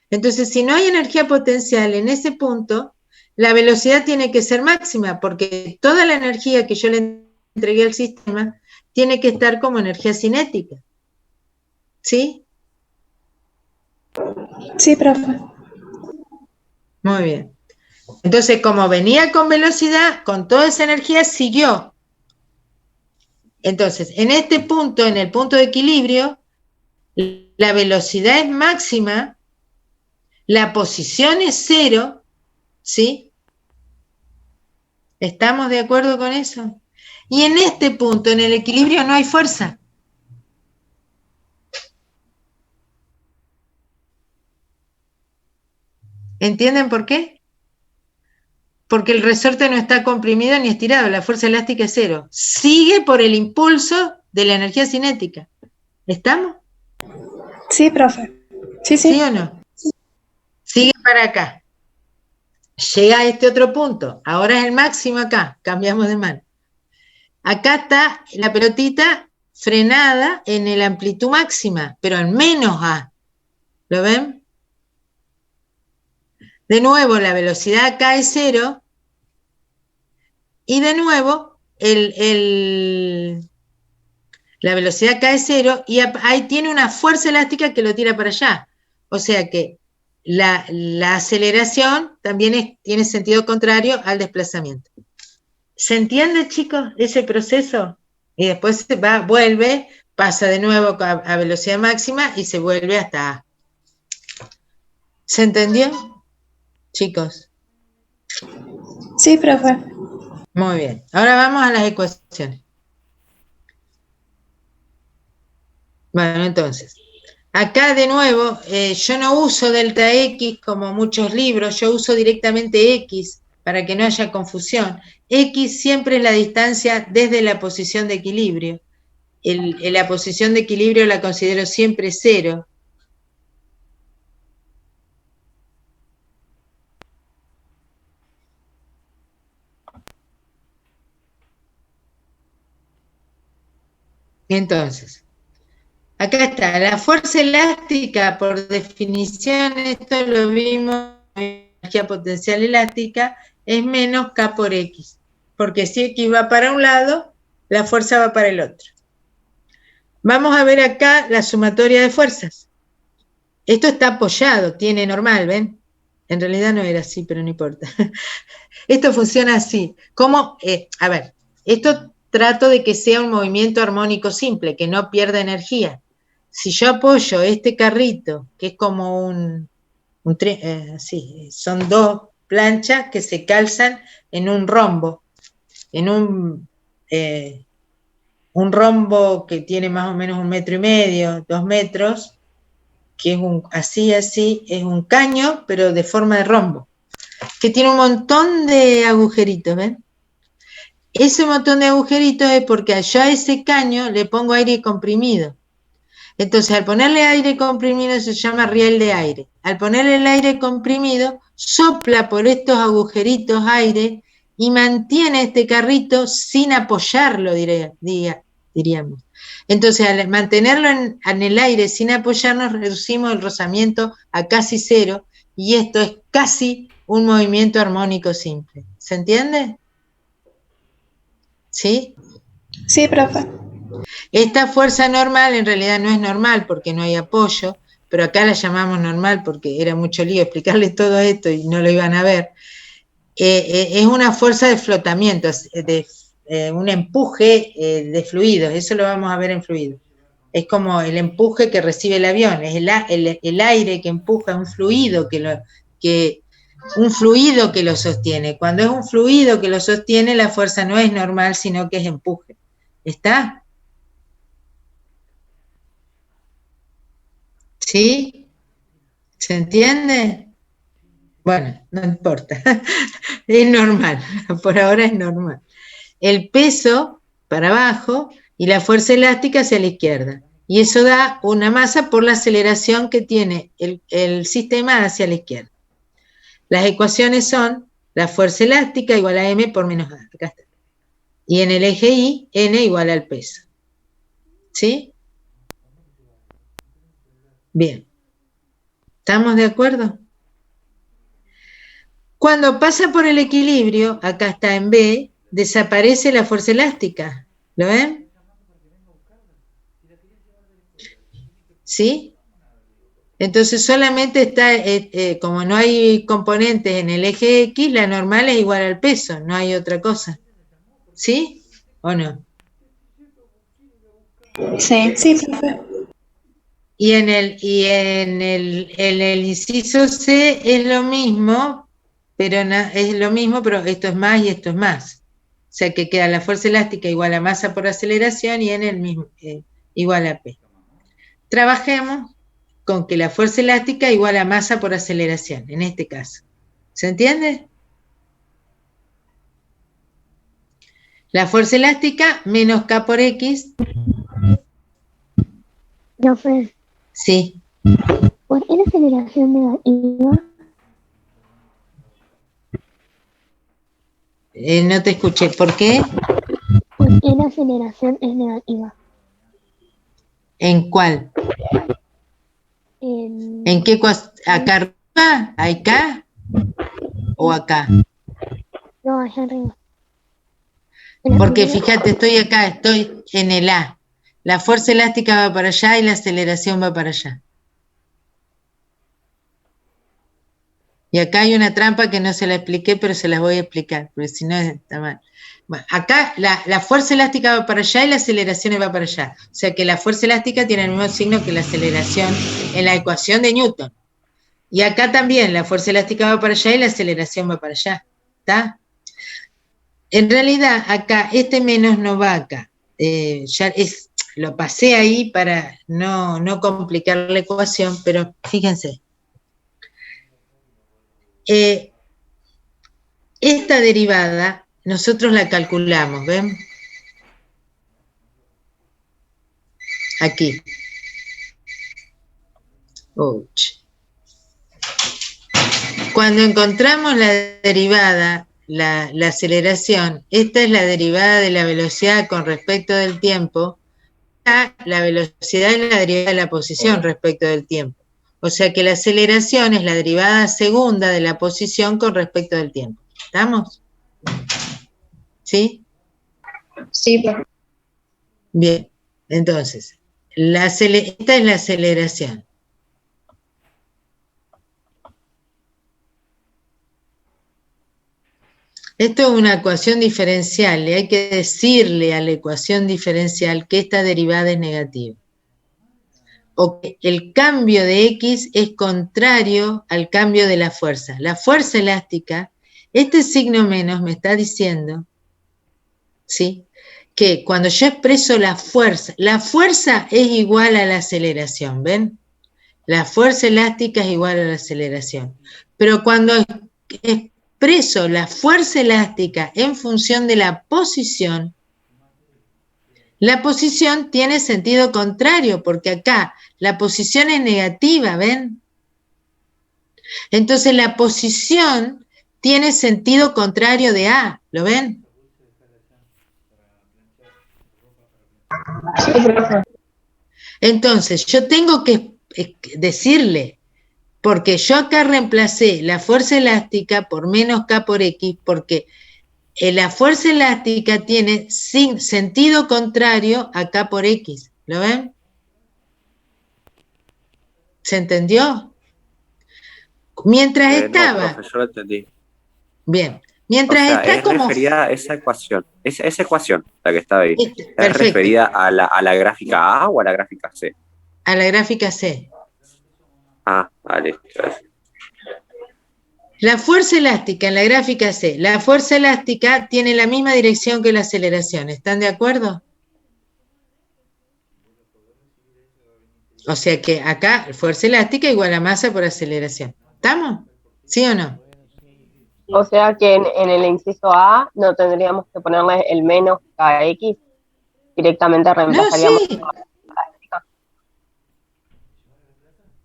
Entonces, si no hay energía potencial en ese punto, la velocidad tiene que ser máxima, porque toda la energía que yo le entregué al sistema tiene que estar como energía cinética. ¿Sí? Sí, profe. Muy bien. Entonces, como venía con velocidad, con toda esa energía, siguió. Entonces, en este punto, en el punto de equilibrio, la velocidad es máxima, la posición es 0, ¿sí? ¿Estamos de acuerdo con eso? Y en este punto, en el equilibrio, no hay fuerza. ¿Entienden por qué? Porque el resorte no está comprimido ni estirado, la fuerza elástica es 0. Sigue por el impulso de la energía cinética. ¿Estamos? Sí, profe. Sí, ¿Sí sí. o no? Sigue para acá. Llega a este otro punto. Ahora es el máximo acá. Cambiamos de mano. Acá está la pelotita frenada en la amplitud máxima, pero en menos A. ¿Lo ven? De nuevo, la velocidad acá es 0. Y de nuevo, la velocidad acá es 0 y ahí tiene una fuerza elástica que lo tira para allá. O sea que la aceleración también tiene sentido contrario al desplazamiento. ¿Se entiende, chicos, ese proceso? Y después vuelve, pasa de nuevo a velocidad máxima y se vuelve hasta A. ¿Se entendió, chicos? Sí, profe. Muy bien. Ahora vamos a las ecuaciones. Bueno, entonces, acá de nuevo, yo no uso delta X como muchos libros, yo uso directamente X para que no haya confusión. X siempre es la distancia desde la posición de equilibrio. La posición de equilibrio la considero siempre 0. Entonces, acá está, la fuerza elástica, por definición, esto lo vimos en energía potencial elástica, es menos K por X, porque si X va para un lado, la fuerza va para el otro. Vamos a ver acá la sumatoria de fuerzas. Esto está apoyado, tiene normal, ¿ven? En realidad no era así, pero no importa. Esto funciona así. ¿Cómo? A ver, esto trato de que sea un movimiento armónico simple, que no pierda energía. Si yo apoyo este carrito, que es como así, son dos planchas que se calzan en un rombo, en un rombo que tiene más o menos 1,5 metros, 2 metros, que es así, es un caño, pero de forma de rombo, que tiene un montón de agujeritos, ¿ven? Ese montón de agujeritos es porque yo a ese caño le pongo aire comprimido. Entonces, al ponerle aire comprimido se llama riel de aire. Al ponerle el aire comprimido, sopla por estos agujeritos aire y mantiene este carrito sin apoyarlo, diríamos. Entonces, al mantenerlo en el aire sin apoyarnos, reducimos el rozamiento a casi cero, y esto es casi un movimiento armónico simple. ¿Se entiende? ¿Sí? Sí, profe. Esta fuerza normal en realidad no es normal porque no hay apoyo, pero acá la llamamos normal porque era mucho lío explicarles todo esto y no lo iban a ver. Es una fuerza de flotamiento, un empuje de fluidos, eso lo vamos a ver en fluido. Es como el empuje que recibe el avión, es el aire que empuja, un fluido que lo sostiene. Cuando es un fluido que lo sostiene, la fuerza no es normal, sino que es empuje. ¿Está? ¿Sí? ¿Se entiende? Bueno, no importa. Es normal, por ahora es normal. El peso para abajo y la fuerza elástica hacia la izquierda. Y eso da una masa por la aceleración que tiene el sistema hacia la izquierda. Las ecuaciones son la fuerza elástica igual a m por menos a. Acá está. Y en el eje Y, n igual al peso. ¿Sí? Bien. ¿Estamos de acuerdo? Cuando pasa por el equilibrio, acá está en B, desaparece la fuerza elástica. ¿Lo ven? ¿Sí? Entonces solamente está, como no hay componentes en el eje X, la normal es igual al peso, no hay otra cosa. ¿Sí? ¿O no? Sí, sí, profe. Y en el inciso C es lo mismo, pero esto es más y esto es más. O sea que queda la fuerza elástica igual a masa por aceleración y en el mismo igual a P. Trabajemos con que la fuerza elástica igual a masa por aceleración, en este caso. ¿Se entiende? La fuerza elástica menos K por X. Profe, Sí. ¿por qué la aceleración negativa? No te escuché. ¿Por qué? ¿Por qué la aceleración es negativa? ¿En cuál? ¿En qué cosa? ¿Acá arriba? ¿Acá? ¿O acá? No, allá arriba. Porque fíjate, estoy acá, estoy en el A. La fuerza elástica va para allá y la aceleración va para allá. Y acá hay una trampa que no se la expliqué, pero se las voy a explicar, porque si no está mal. Bueno, acá la fuerza elástica va para allá y la aceleración va para allá. O sea que la fuerza elástica tiene el mismo signo que la aceleración en la ecuación de Newton. Y acá también la fuerza elástica va para allá y la aceleración va para allá. ¿Está? En realidad, acá este menos no va acá. Lo pasé ahí para no complicar la ecuación, pero fíjense. Esta derivada nosotros la calculamos, ¿ven? Aquí. Ouch. Cuando encontramos la derivada, la aceleración, esta es la derivada de la velocidad con respecto del tiempo, la velocidad es la derivada de la posición respecto del tiempo. O sea que la aceleración es la derivada segunda de la posición con respecto del tiempo. ¿Estamos? ¿Sí? Sí, profe. Bien. Entonces, esta es la aceleración. Esto es una ecuación diferencial, y hay que decirle a la ecuación diferencial que esta derivada es negativa. O que el cambio de X es contrario al cambio de la fuerza. La fuerza elástica, este signo menos me está diciendo, ¿sí?, que cuando yo expreso la fuerza es igual a la aceleración, ¿ven? La fuerza elástica es igual a la aceleración. Pero cuando expreso la fuerza elástica en función de la posición tiene sentido contrario, porque acá la posición es negativa, ¿ven? Entonces la posición tiene sentido contrario de A, ¿lo ven? Sí, profe. Entonces yo tengo que decirle, porque yo acá reemplacé la fuerza elástica por menos K por X, porque la fuerza elástica tiene sentido contrario a K por X, ¿lo ven? ¿Se entendió? Mientras estaba... No, profe, yo lo entendí. Bien, O mientras sea, está es como... referida a esa ecuación. Esa ecuación, la que está ahí. ¿Es Perfecto. referida a la gráfica A o a la gráfica C? A la gráfica C. Ah, vale. La fuerza elástica en la gráfica C, la fuerza elástica tiene la misma dirección que la aceleración, ¿están de acuerdo? O sea que acá fuerza elástica igual a masa por aceleración. ¿Estamos? ¿Sí o no? O sea que en el inciso A no tendríamos que ponerle el menos KX, directamente reemplazaríamos. No, sí.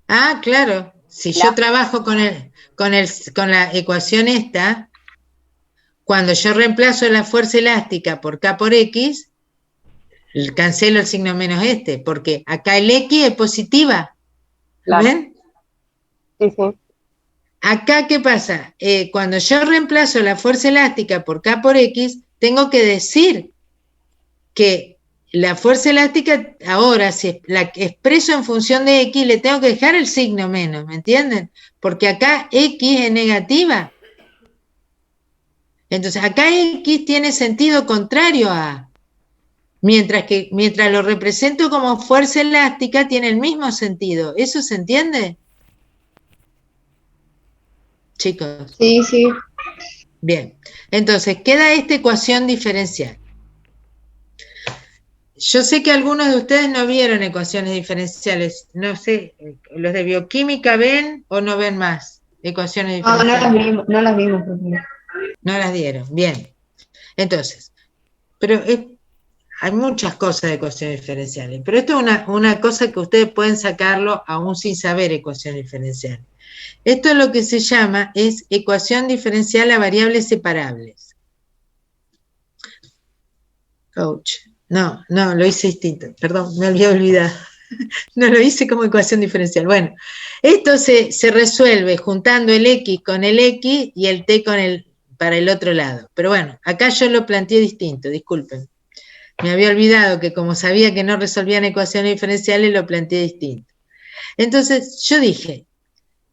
Ah, claro. Si yo trabajo con la ecuación esta, cuando yo reemplazo la fuerza elástica por K por X, cancelo el signo menos porque acá el X es positiva. Claro. ¿Ven? Sí, sí. Acá, ¿qué pasa? Cuando yo reemplazo la fuerza elástica por K por X, tengo que decir que la fuerza elástica, ahora, si la expreso en función de X, le tengo que dejar el signo menos, ¿me entienden? Porque acá X es negativa. Entonces, acá X tiene sentido contrario a A. Mientras lo represento como fuerza elástica, tiene el mismo sentido. ¿Eso se entiende? Chicos. Sí, sí. Bien. Entonces, queda esta ecuación diferencial. Yo sé que algunos de ustedes no vieron ecuaciones diferenciales. No sé, ¿los de bioquímica ven o no ven más ecuaciones diferenciales? No las vimos, profe. No las dieron. Bien. Entonces, pero hay muchas cosas de ecuaciones diferenciales, pero esto es una cosa que ustedes pueden sacarlo aún sin saber ecuaciones diferenciales. Esto es lo que se llama ecuación diferencial a variables separables. Ouch. No, lo hice distinto, perdón, me había olvidado. No lo hice como ecuación diferencial. Bueno, esto se resuelve juntando el X con el X y el T para el otro lado. Pero bueno, acá yo lo planteé distinto, disculpen. Me había olvidado que como sabía que no resolvían ecuaciones diferenciales, lo planteé distinto. Entonces yo dije,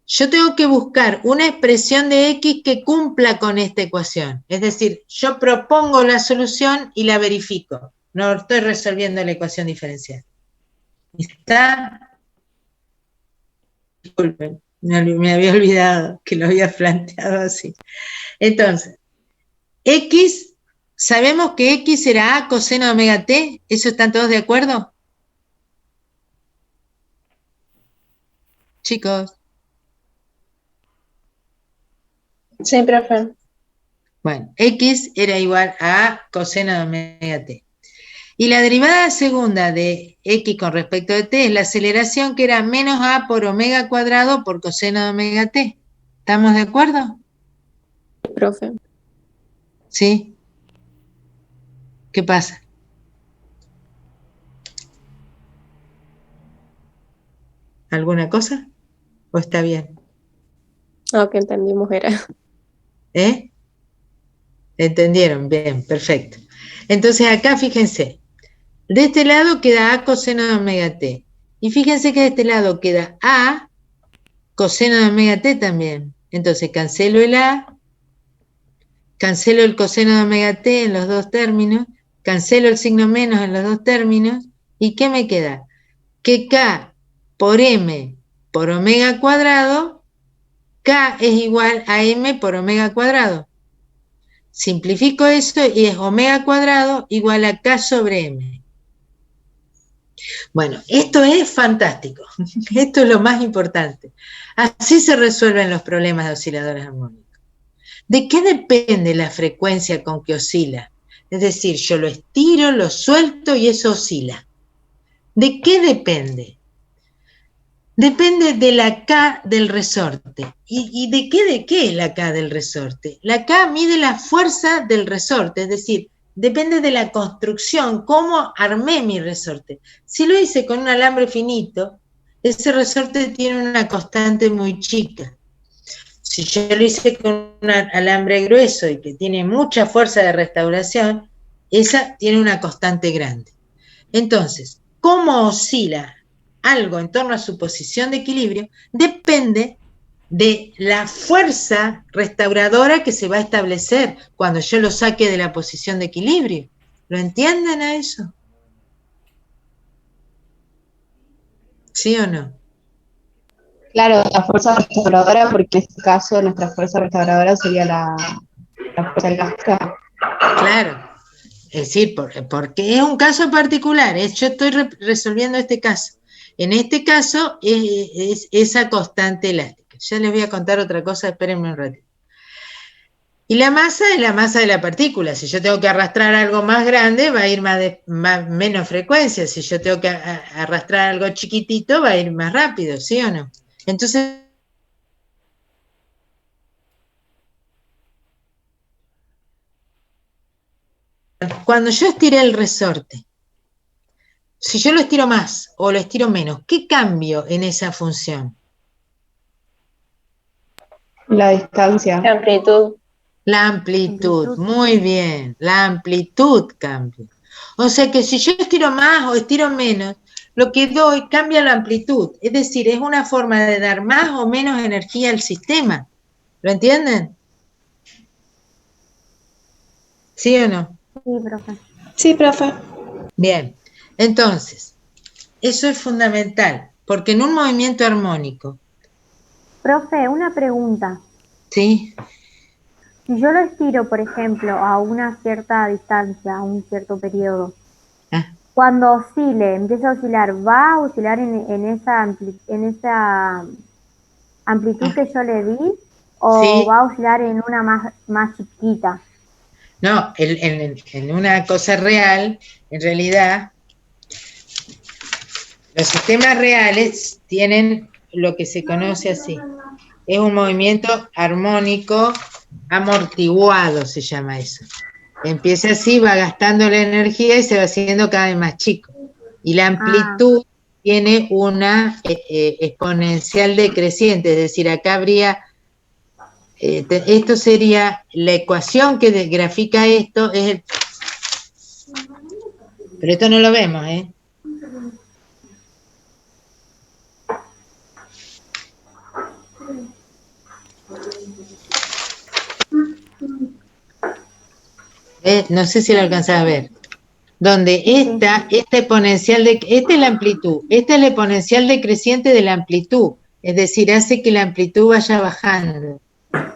yo tengo que buscar una expresión de X que cumpla con esta ecuación. Es decir, yo propongo la solución y la verifico. No estoy resolviendo la ecuación diferencial. ¿Está? Disculpen, me había olvidado que lo había planteado así. Entonces, X, sabemos que X será A coseno de omega T. ¿Eso están todos de acuerdo? Chicos. Sí, profe. Bueno, X era igual a A coseno de omega T. Y la derivada segunda de X con respecto de T es la aceleración, que era menos A por omega cuadrado por coseno de omega T. ¿Estamos de acuerdo? Profe. ¿Sí? ¿Qué pasa? ¿Alguna cosa? ¿O está bien? Lo que entendimos era. ¿Eh? ¿Entendieron? Bien, perfecto. Entonces acá fíjense, de este lado queda A coseno de omega t. Y fíjense que de este lado queda A coseno de omega t también. Entonces cancelo el A, cancelo el coseno de omega t en los dos términos, cancelo el signo menos en los dos términos, ¿y qué me queda? Que K por M por omega cuadrado, K es igual a M por omega cuadrado. Simplifico eso y es omega cuadrado igual a K sobre M. Bueno, esto es fantástico. Esto es lo más importante. Así se resuelven los problemas de osciladores armónicos. ¿De qué depende la frecuencia con que oscila? Es decir, yo lo estiro, lo suelto y eso oscila. ¿De qué depende? Depende de la K del resorte. ¿Y de qué la K del resorte? La K mide la fuerza del resorte, es decir, depende de la construcción, cómo armé mi resorte. Si lo hice con un alambre finito, ese resorte tiene una constante muy chica. Si yo lo hice con un alambre grueso y que tiene mucha fuerza de restauración, esa tiene una constante grande. Entonces, ¿cómo oscila algo en torno a su posición de equilibrio? Depende de la fuerza restauradora que se va a establecer cuando yo lo saque de la posición de equilibrio. ¿Lo entienden a eso? ¿Sí o no? Claro, la fuerza restauradora, porque en este caso nuestra fuerza restauradora sería la fuerza elástica. Claro. Es decir, porque es un caso particular, yo estoy resolviendo este caso. En este caso es esa constante elástica. Ya les voy a contar otra cosa, espérenme un ratito. Y la masa es la masa de la partícula. Si yo tengo que arrastrar algo más grande, va a ir menos frecuencia. Si yo tengo que arrastrar algo chiquitito, va a ir más rápido, ¿sí o no? Entonces, cuando yo estiré el resorte, si yo lo estiro más o lo estiro menos, ¿qué cambio en esa función? La distancia. La amplitud. La amplitud, muy bien, la amplitud cambia. O sea que si yo estiro más o estiro menos, lo que doy cambia la amplitud. Es decir, es una forma de dar más o menos energía al sistema. ¿Lo entienden? ¿Sí o no? Sí, profe. Sí, profe. Bien, entonces, eso es fundamental, porque en un movimiento armónico. Profe, una pregunta. Sí. Si yo lo estiro, por ejemplo, a una cierta distancia, a un cierto periodo, cuando oscile, empieza a oscilar, ¿va a oscilar en esa amplitud que yo le di? ¿O Sí. va a oscilar en una más chiquita? No, en una cosa real, en realidad, los sistemas reales tienen lo que se conoce así. Es un movimiento armónico amortiguado, se llama eso. Empieza así, va gastando la energía y se va haciendo cada vez más chico. Y la amplitud tiene una exponencial decreciente, es decir, acá habría, esto sería, la ecuación que grafica esto es el... Pero esto no lo vemos, ¿eh? No sé si lo alcanzás a ver. Donde esta exponencial esta es la amplitud, esta es la exponencial decreciente de la amplitud, es decir, hace que la amplitud vaya bajando.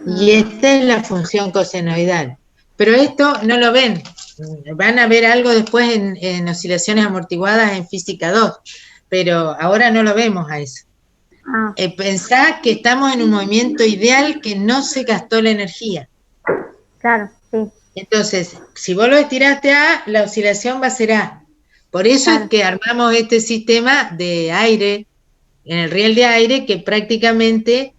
Y esta es la función cosenoidal. Pero esto no lo ven, van a ver algo después en oscilaciones amortiguadas en física 2, pero ahora no lo vemos a eso. Pensá que estamos en un movimiento ideal que no se gastó la energía. Claro, sí. Entonces, si vos lo estiraste a, la oscilación va a ser A. Por eso es que armamos este sistema de aire, en el riel de aire, que prácticamente,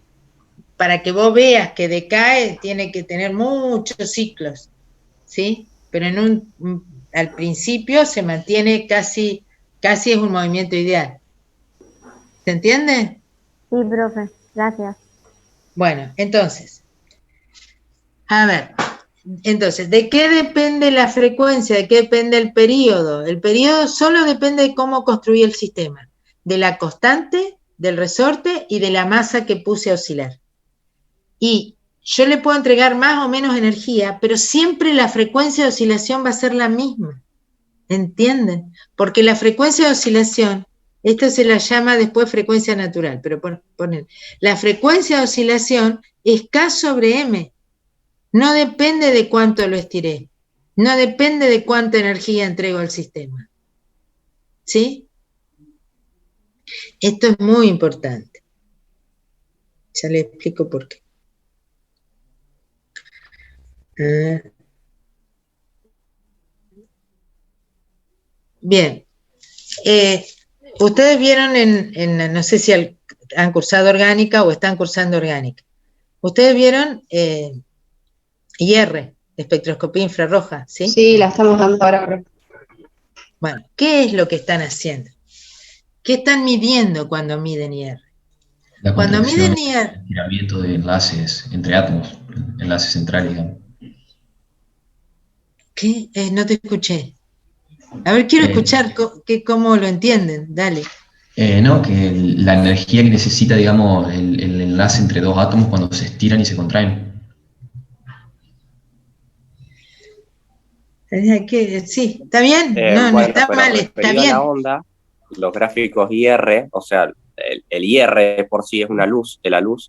para que vos veas que decae, tiene que tener muchos ciclos, ¿sí? Pero al principio se mantiene casi es un movimiento ideal. ¿Se entiende? Sí, profe, gracias. Bueno, entonces, a ver, entonces, ¿de qué depende la frecuencia? ¿De qué depende el periodo? El periodo solo depende de cómo construí el sistema, de la constante, del resorte y de la masa que puse a oscilar. Y yo le puedo entregar más o menos energía, pero siempre la frecuencia de oscilación va a ser la misma. ¿Entienden? Porque la frecuencia de oscilación, esto se la llama después frecuencia natural, pero ponen, la frecuencia de oscilación es K sobre M. No depende de cuánto lo estiré. No depende de cuánta energía entrego al sistema. ¿Sí? Esto es muy importante. Ya le explico por qué. Bien. Ustedes vieron no sé si han cursado orgánica o están cursando orgánica. Ustedes vieron IR, espectroscopía infrarroja, ¿sí? Sí, la estamos dando ahora. Bueno, ¿qué es lo que están haciendo? ¿Qué están midiendo cuando miden IR? La Cuando contracción, miden IR, el estiramiento de enlaces entre átomos, enlaces centrales, digamos. ¿qué? No te escuché. A ver, quiero escuchar cómo lo entienden, dale. No, que la energía que necesita, digamos, el enlace entre dos átomos cuando se estiran y se contraen. Sí, ¿está bien? No Bueno, está pero mal, está referido a bien. la onda, los gráficos IR, o sea, el IR por sí es una luz de la luz,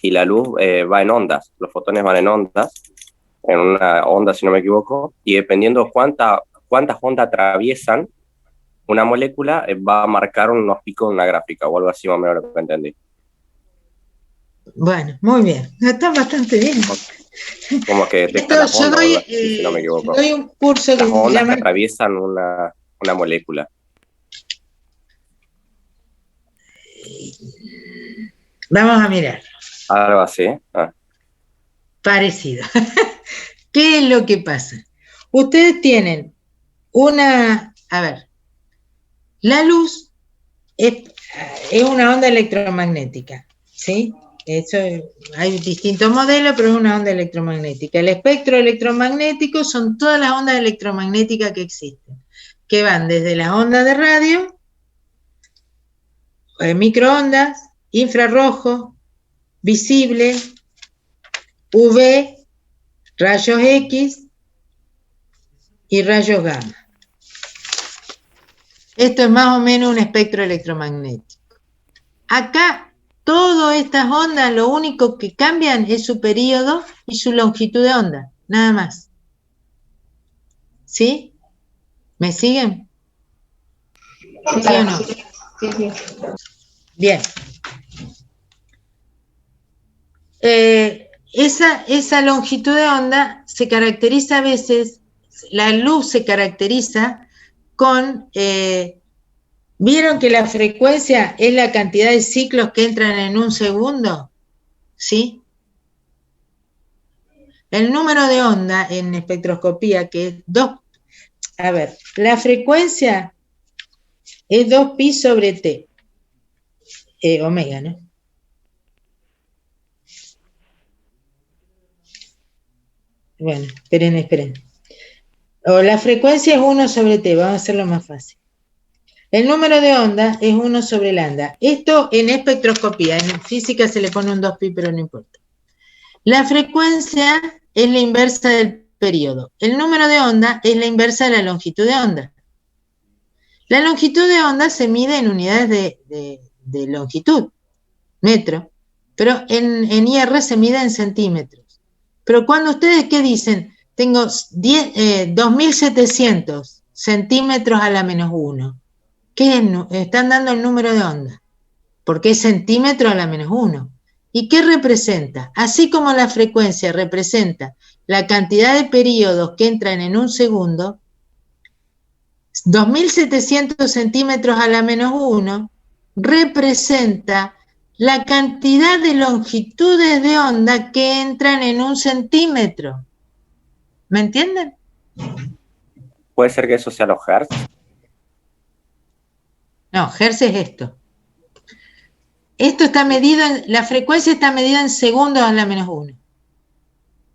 y la luz va en ondas, los fotones van en una onda, si no me equivoco, y dependiendo cuántas ondas atraviesan una molécula, va a marcar unos picos en una gráfica, o algo así más o menos lo que entendí. Bueno, muy bien. Está bastante bien. Como que detecta las ondas, o algo así, si no me equivoco. Doy un curso que Las se ondas llama... que atraviesan una molécula. Vamos a mirar. Algo así. Parecido. ¿Qué es lo que pasa? Ustedes tienen a ver, la luz es una onda electromagnética, ¿sí? Hay distintos modelos, pero es una onda electromagnética. El espectro electromagnético son todas las ondas electromagnéticas que existen, que van desde las ondas de radio, microondas, infrarrojo, visible, UV, rayos X y rayos gamma. Esto es más o menos un espectro electromagnético. Acá, todas estas ondas, lo único que cambian es su periodo y su longitud de onda, nada más. ¿Sí? ¿Me siguen? ¿Sí o no? Sí. Bien. Esa longitud de onda se caracteriza a veces, la luz se caracteriza con, ¿vieron que la frecuencia es la cantidad de ciclos que entran en un segundo? ¿Sí? El número de onda en espectroscopía, que es la frecuencia es 2pi sobre t, omega, ¿no? Bueno, esperen. O la frecuencia es 1 sobre t, vamos a hacerlo más fácil. El número de onda es 1 sobre lambda. Esto en espectroscopía, en física se le pone un 2pi, pero no importa. La frecuencia es la inversa del periodo. El número de onda es la inversa de la longitud de onda. La longitud de onda se mide en unidades de longitud, metro, pero en IR se mide en centímetros. Pero cuando ustedes, ¿qué dicen? Tengo 2700 centímetros a la menos 1. ¿Qué es? Están dando el número de onda, porque es centímetro a la menos 1. ¿Y qué representa? Así como la frecuencia representa la cantidad de periodos que entran en un segundo, 2700 centímetros a la menos 1 representa la cantidad de longitudes de onda que entran en un centímetro. ¿Me entienden? ¿Puede ser que eso sea los hertz? No, hertz es esto. esto está medido, la frecuencia está medida en segundos a la -1.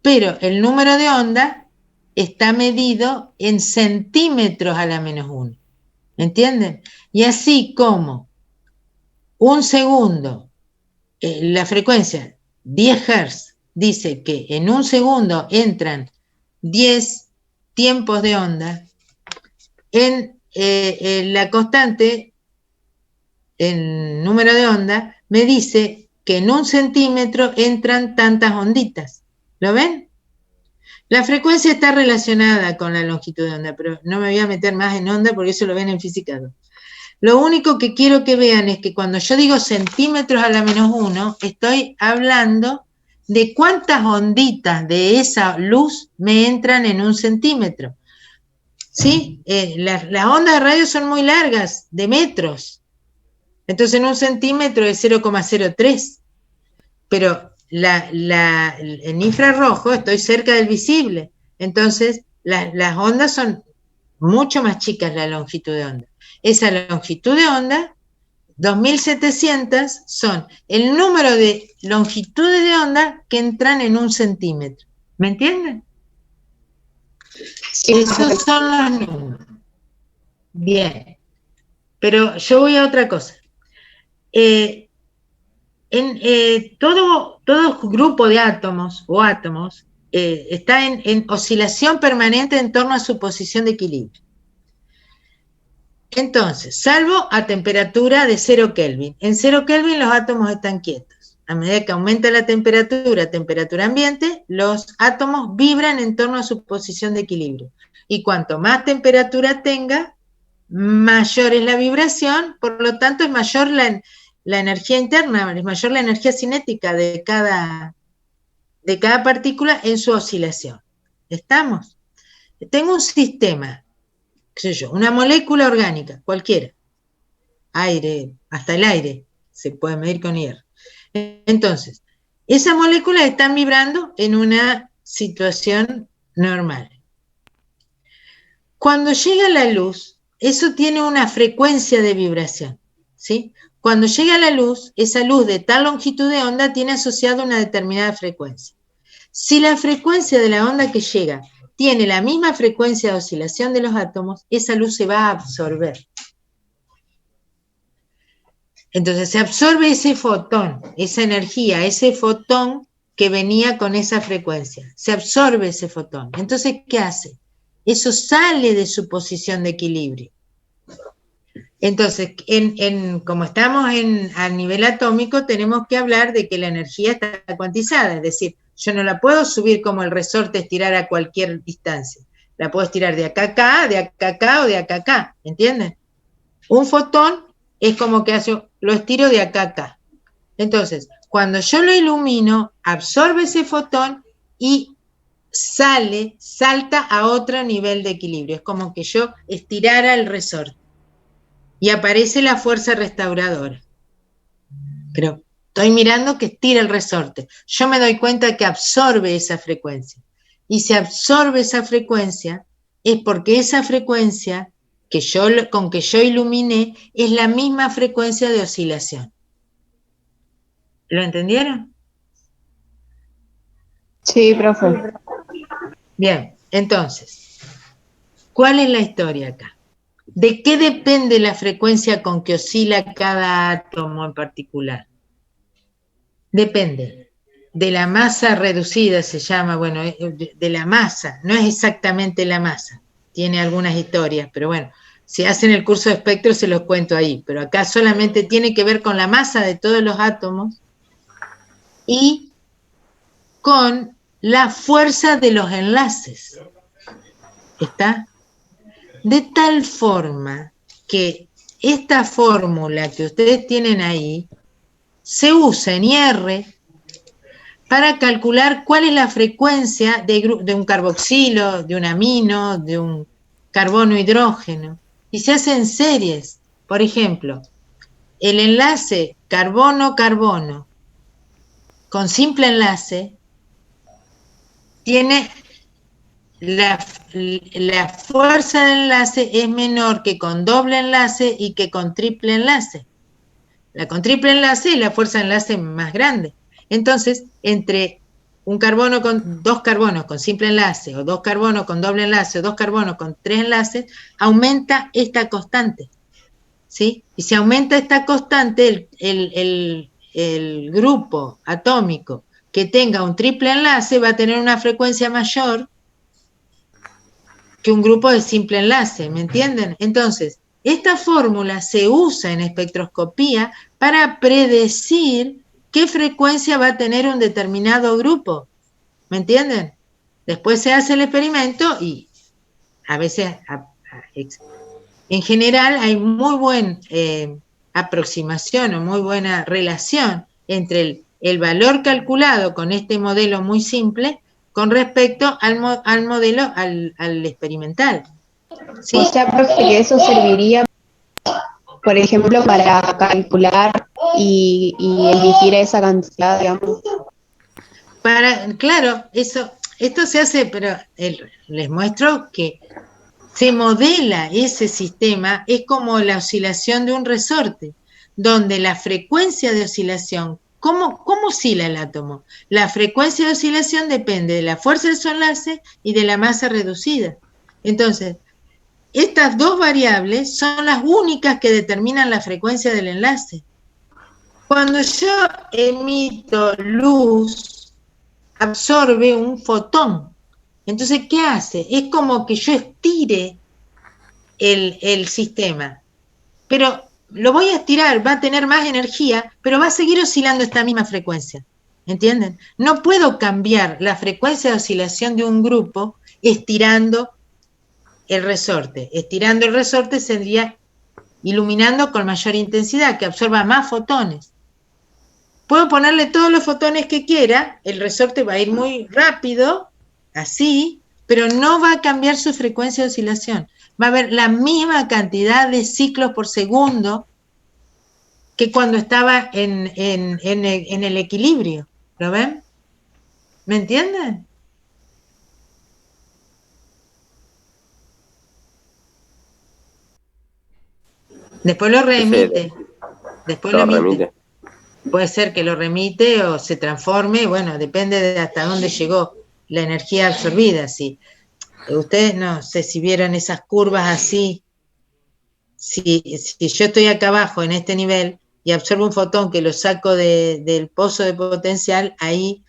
Pero el número de onda está medido en centímetros a la -1. ¿Entienden? Y así como un segundo, la frecuencia 10 Hz dice que en un segundo entran 10 tiempos de onda, en la constante, el número de onda, me dice que en un centímetro entran tantas onditas. ¿Lo ven? La frecuencia está relacionada con la longitud de onda, pero no me voy a meter más en onda porque eso lo ven en física 2. Lo único que quiero que vean es que cuando yo digo centímetros a la -1, estoy hablando de cuántas onditas de esa luz me entran en un centímetro. ¿Sí? Las ondas de radio son muy largas, de metros. Entonces en un centímetro es 0,03. Pero en infrarrojo estoy cerca del visible. Entonces las ondas son mucho más chicas, la longitud de onda. Esa longitud de onda, 2700, son el número de longitudes de onda que entran en un centímetro. ¿Me entienden? Sí, esos son los números. Bien. Pero yo voy a otra cosa. Todo grupo de átomos o átomos está en oscilación permanente en torno a su posición de equilibrio. Entonces, salvo a temperatura de 0 Kelvin. En 0 Kelvin los átomos están quietos. A medida que aumenta la temperatura ambiente, los átomos vibran en torno a su posición de equilibrio. Y cuanto más temperatura tenga, mayor es la vibración, por lo tanto es mayor la energía interna, es mayor la energía cinética de cada partícula en su oscilación. ¿Estamos? Tengo un sistema, qué sé yo, una molécula orgánica, cualquiera, aire, hasta el aire, se puede medir con IR. Entonces, esas moléculas están vibrando en una situación normal. Cuando llega la luz, eso tiene una frecuencia de vibración, ¿sí? Cuando llega la luz, esa luz de tal longitud de onda tiene asociada una determinada frecuencia. Si la frecuencia de la onda que llega tiene la misma frecuencia de oscilación de los átomos, esa luz se va a absorber. Entonces se absorbe ese fotón, esa energía, ese fotón que venía con esa frecuencia. Se absorbe ese fotón. Entonces, ¿qué hace? Eso sale de su posición de equilibrio. Entonces, como estamos a nivel atómico, tenemos que hablar de que la energía está cuantizada, es decir, yo no la puedo subir como el resorte, estirar a cualquier distancia. La puedo estirar de acá a acá, de acá a acá o de acá a acá, ¿entienden? Un fotón es como que lo estiro de acá a acá. Entonces, cuando yo lo ilumino, absorbe ese fotón y salta a otro nivel de equilibrio. Es como que yo estirara el resorte. Y aparece la fuerza restauradora. Pero estoy mirando que estira el resorte. Yo me doy cuenta que absorbe esa frecuencia. Y si absorbe esa frecuencia, es porque esa frecuencia con que yo iluminé es la misma frecuencia de oscilación. ¿Lo entendieron? Sí, profe. Bien, entonces, ¿cuál es la historia acá? ¿De qué depende la frecuencia con que oscila cada átomo en particular? Depende de la masa reducida, se llama, bueno, de la masa, no es exactamente la masa, tiene algunas historias, pero bueno, si hacen el curso de espectro se los cuento ahí, pero acá solamente tiene que ver con la masa de todos los átomos y con la fuerza de los enlaces. ¿Está? De tal forma que esta fórmula que ustedes tienen ahí se usa en IR para calcular cuál es la frecuencia de un carboxilo, de un amino, de un carbono hidrógeno. Y se hace en series. Por ejemplo, el enlace carbono-carbono con simple enlace tiene la fuerza del enlace es menor que con doble enlace y que con triple enlace. La con triple enlace es la fuerza de enlace más grande. Entonces, entre un carbono con 2 carbonos con simple enlace, o 2 carbonos con doble enlace, o 2 carbonos con 3 enlaces, aumenta esta constante, ¿sí? Y si aumenta esta constante, el grupo atómico que tenga un triple enlace va a tener una frecuencia mayor que un grupo de simple enlace, ¿me entienden? Entonces, esta fórmula se usa en espectroscopía para predecir qué frecuencia va a tener un determinado grupo, ¿me entienden? Después se hace el experimento y a veces, en general, hay muy buena aproximación o muy buena relación entre el valor calculado con este modelo muy simple con respecto al modelo, al experimental. ¿Sí? O sea, profe, que eso serviría, por ejemplo, para calcular y emitir esa cantidad, digamos. Claro, esto se hace, pero les muestro que se modela ese sistema, es como la oscilación de un resorte, donde la frecuencia de oscilación, ¿cómo oscila el átomo? La frecuencia de oscilación depende de la fuerza de su enlace y de la masa reducida. Entonces, estas dos variables son las únicas que determinan la frecuencia del enlace. Cuando yo emito luz, absorbe un fotón. Entonces, ¿qué hace? Es como que yo estire el sistema, pero lo voy a estirar, va a tener más energía, pero va a seguir oscilando esta misma frecuencia, ¿entienden? No puedo cambiar la frecuencia de oscilación de un grupo estirando el resorte. Estirando el resorte sería iluminando con mayor intensidad, que absorba más fotones. Puedo ponerle todos los fotones que quiera, el resorte va a ir muy rápido, así, pero no va a cambiar su frecuencia de oscilación. Va a haber la misma cantidad de ciclos por segundo que cuando estaba en el equilibrio. ¿Lo ven? ¿Me entienden? Después lo remite. Después lo remite. Puede ser que lo remite o se transforme, bueno, depende de hasta dónde llegó la energía absorbida. Si ustedes no sé si vieron esas curvas así, si yo estoy acá abajo en este nivel y absorbo un fotón que lo saco del pozo de potencial, ahí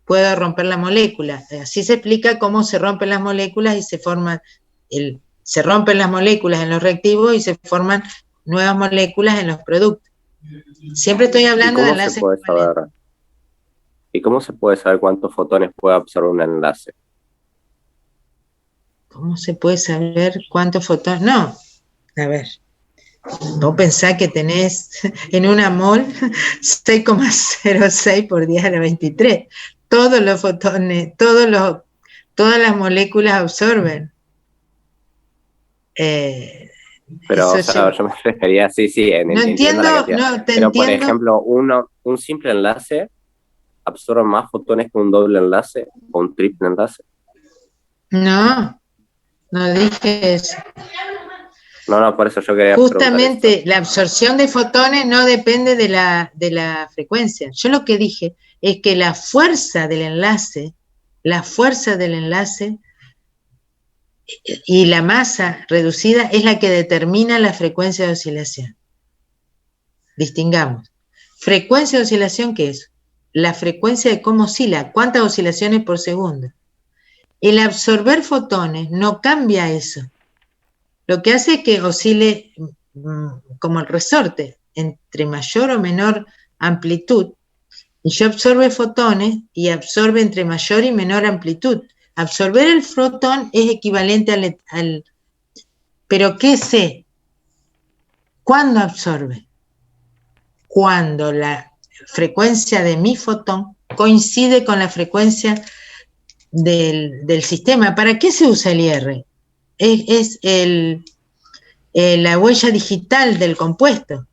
puedo romper la molécula. Así se explica cómo se rompen las moléculas y se forman, se rompen las moléculas en los reactivos y se forman nuevas moléculas en los productos. Siempre estoy hablando de enlaces. ¿Y cómo se puede saber cuántos fotones puede absorber un enlace? ¿Cómo se puede saber cuántos fotones? No, a ver, vos pensás que tenés en una mol 6,06 por 10 a la 23. Todos los fotones, todas las moléculas absorben. Pero, o sea, yo me refería, sí, no entiendo, no, te pero, entiendo. por ejemplo, un simple enlace absorbe más fotones que un doble enlace o un triple enlace. No dije eso. No, por eso yo quería justamente la absorción de fotones no depende de la frecuencia. Yo lo que dije es que la fuerza del enlace y la masa reducida es la que determina la frecuencia de oscilación. Distingamos. Frecuencia de oscilación, ¿qué es? La frecuencia de cómo oscila, cuántas oscilaciones por segundo. El absorber fotones no cambia eso. Lo que hace es que oscile como el resorte, entre mayor o menor amplitud, y yo absorbe fotones y absorbe entre mayor y menor amplitud. Absorber el fotón es equivalente al... ¿Pero qué sé? ¿Cuándo absorbe? Cuando la frecuencia de mi fotón coincide con la frecuencia del sistema. ¿Para qué se usa el IR? Es la huella digital del compuesto.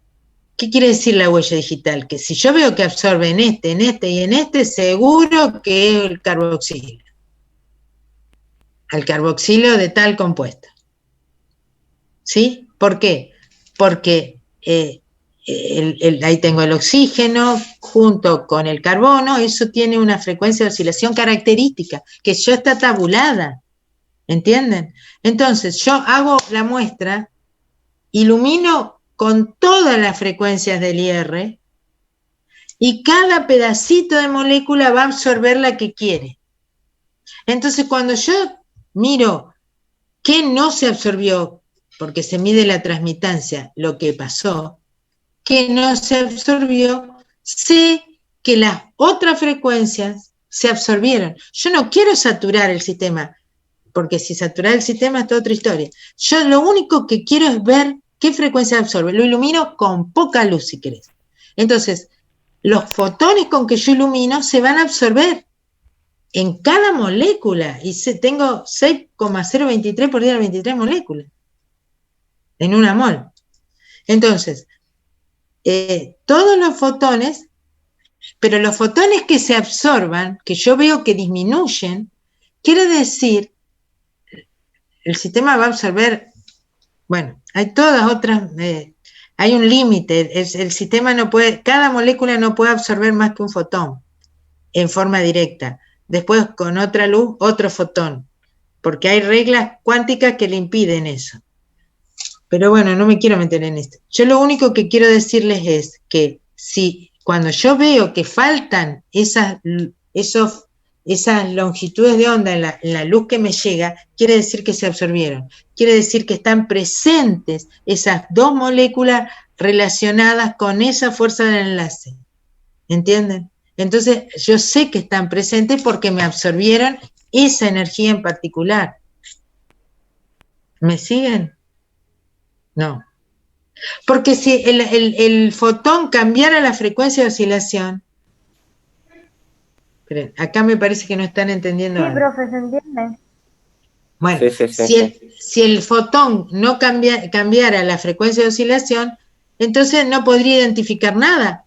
¿Qué quiere decir la huella digital? Que si yo veo que absorbe en este y en este, seguro que es el carboxilo. Al carboxilo de tal compuesto. ¿Sí? ¿Por qué? Porque ahí tengo el oxígeno junto con el carbono, eso tiene una frecuencia de oscilación característica, que ya está tabulada, ¿entienden? Entonces, yo hago la muestra, ilumino con todas las frecuencias del IR, y cada pedacito de molécula va a absorber la que quiere. Entonces, cuando yo miro qué no se absorbió, porque se mide la transmitancia, lo que pasó, que no se absorbió, sé que las otras frecuencias se absorbieron. Yo no quiero saturar el sistema, porque si saturar el sistema es toda otra historia. Yo lo único que quiero es ver qué frecuencia absorbe. Lo ilumino con poca luz, si querés. Entonces, los fotones con que yo ilumino se van a absorber en cada molécula, y tengo 6,023 por 10 a la 23 moléculas en una mol. Entonces, todos los fotones, pero los fotones que se absorban, que yo veo que disminuyen, quiere decir, el sistema va a absorber, bueno, hay todas otras, hay un límite, el sistema no puede, cada molécula no puede absorber más que un fotón en forma directa. Después, con otra luz, otro fotón, porque hay reglas cuánticas que le impiden eso. Pero bueno, no me quiero meter en esto. Yo lo único que quiero decirles es que si cuando yo veo que faltan esas longitudes de onda en la luz que me llega, quiere decir que se absorbieron. Quiere decir que están presentes esas dos moléculas relacionadas con esa fuerza del enlace. ¿Entienden? Entonces, yo sé que están presentes porque me absorbieron esa energía en particular. ¿Me siguen? No. Porque si el fotón cambiara la frecuencia de oscilación, acá me parece que no están entendiendo algo. profe, ¿se entiende? Bueno, si el fotón no cambiara la frecuencia de oscilación, entonces no podría identificar nada.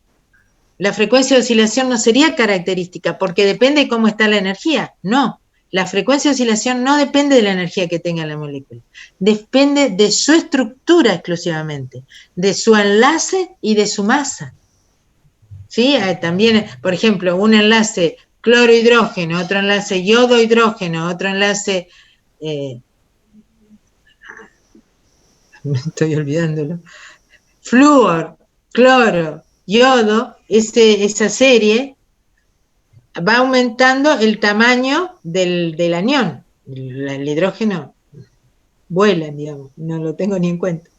La frecuencia de oscilación no sería característica, porque depende de cómo está la energía. No, la frecuencia de oscilación no depende de la energía que tenga la molécula. Depende de su estructura exclusivamente, de su enlace y de su masa. ¿Sí? También, por ejemplo, un enlace cloro-hidrógeno, otro enlace yodo-hidrógeno, otro enlace... me estoy olvidándolo. Flúor, cloro, yodo, esa serie va aumentando el tamaño del anión. El hidrógeno vuela, digamos, no lo tengo ni en cuenta.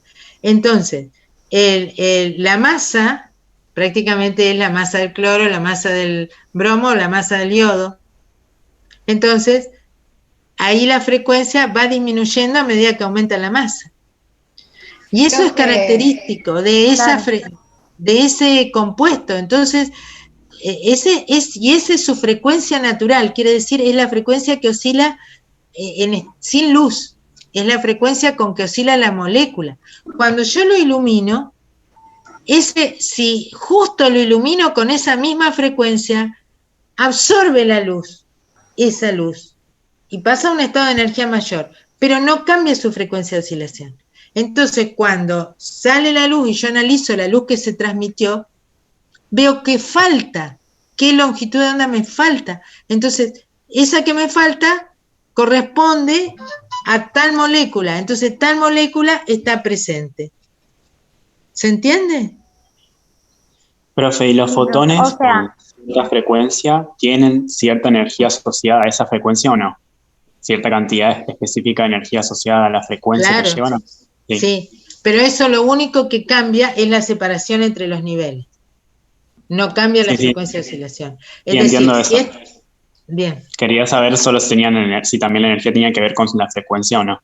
Entonces, la masa prácticamente es la masa del cloro, la masa del bromo, la masa del yodo. Entonces, ahí la frecuencia va disminuyendo a medida que aumenta la masa. Y eso es característico de ese compuesto. Entonces, esa es su frecuencia natural, quiere decir, es la frecuencia que oscila sin luz, es la frecuencia con que oscila la molécula. Cuando yo lo ilumino, si justo lo ilumino con esa misma frecuencia, absorbe la luz, esa luz, y pasa a un estado de energía mayor, pero no cambia su frecuencia de oscilación. Entonces, cuando sale la luz y yo analizo la luz que se transmitió, veo que falta, qué longitud de onda me falta. Entonces, esa que me falta corresponde a tal molécula. Entonces, tal molécula está presente. ¿Se entiende? Profe, ¿y los fotones con cierta frecuencia tienen cierta energía asociada a esa frecuencia o no? ¿Cierta cantidad específica de energía asociada a la frecuencia que llevan? Sí, pero eso lo único que cambia es la separación entre los niveles. No cambia la frecuencia de oscilación. Sí, entiendo eso. Bien. Quería saber solo si también la energía tenía que ver con la frecuencia o no.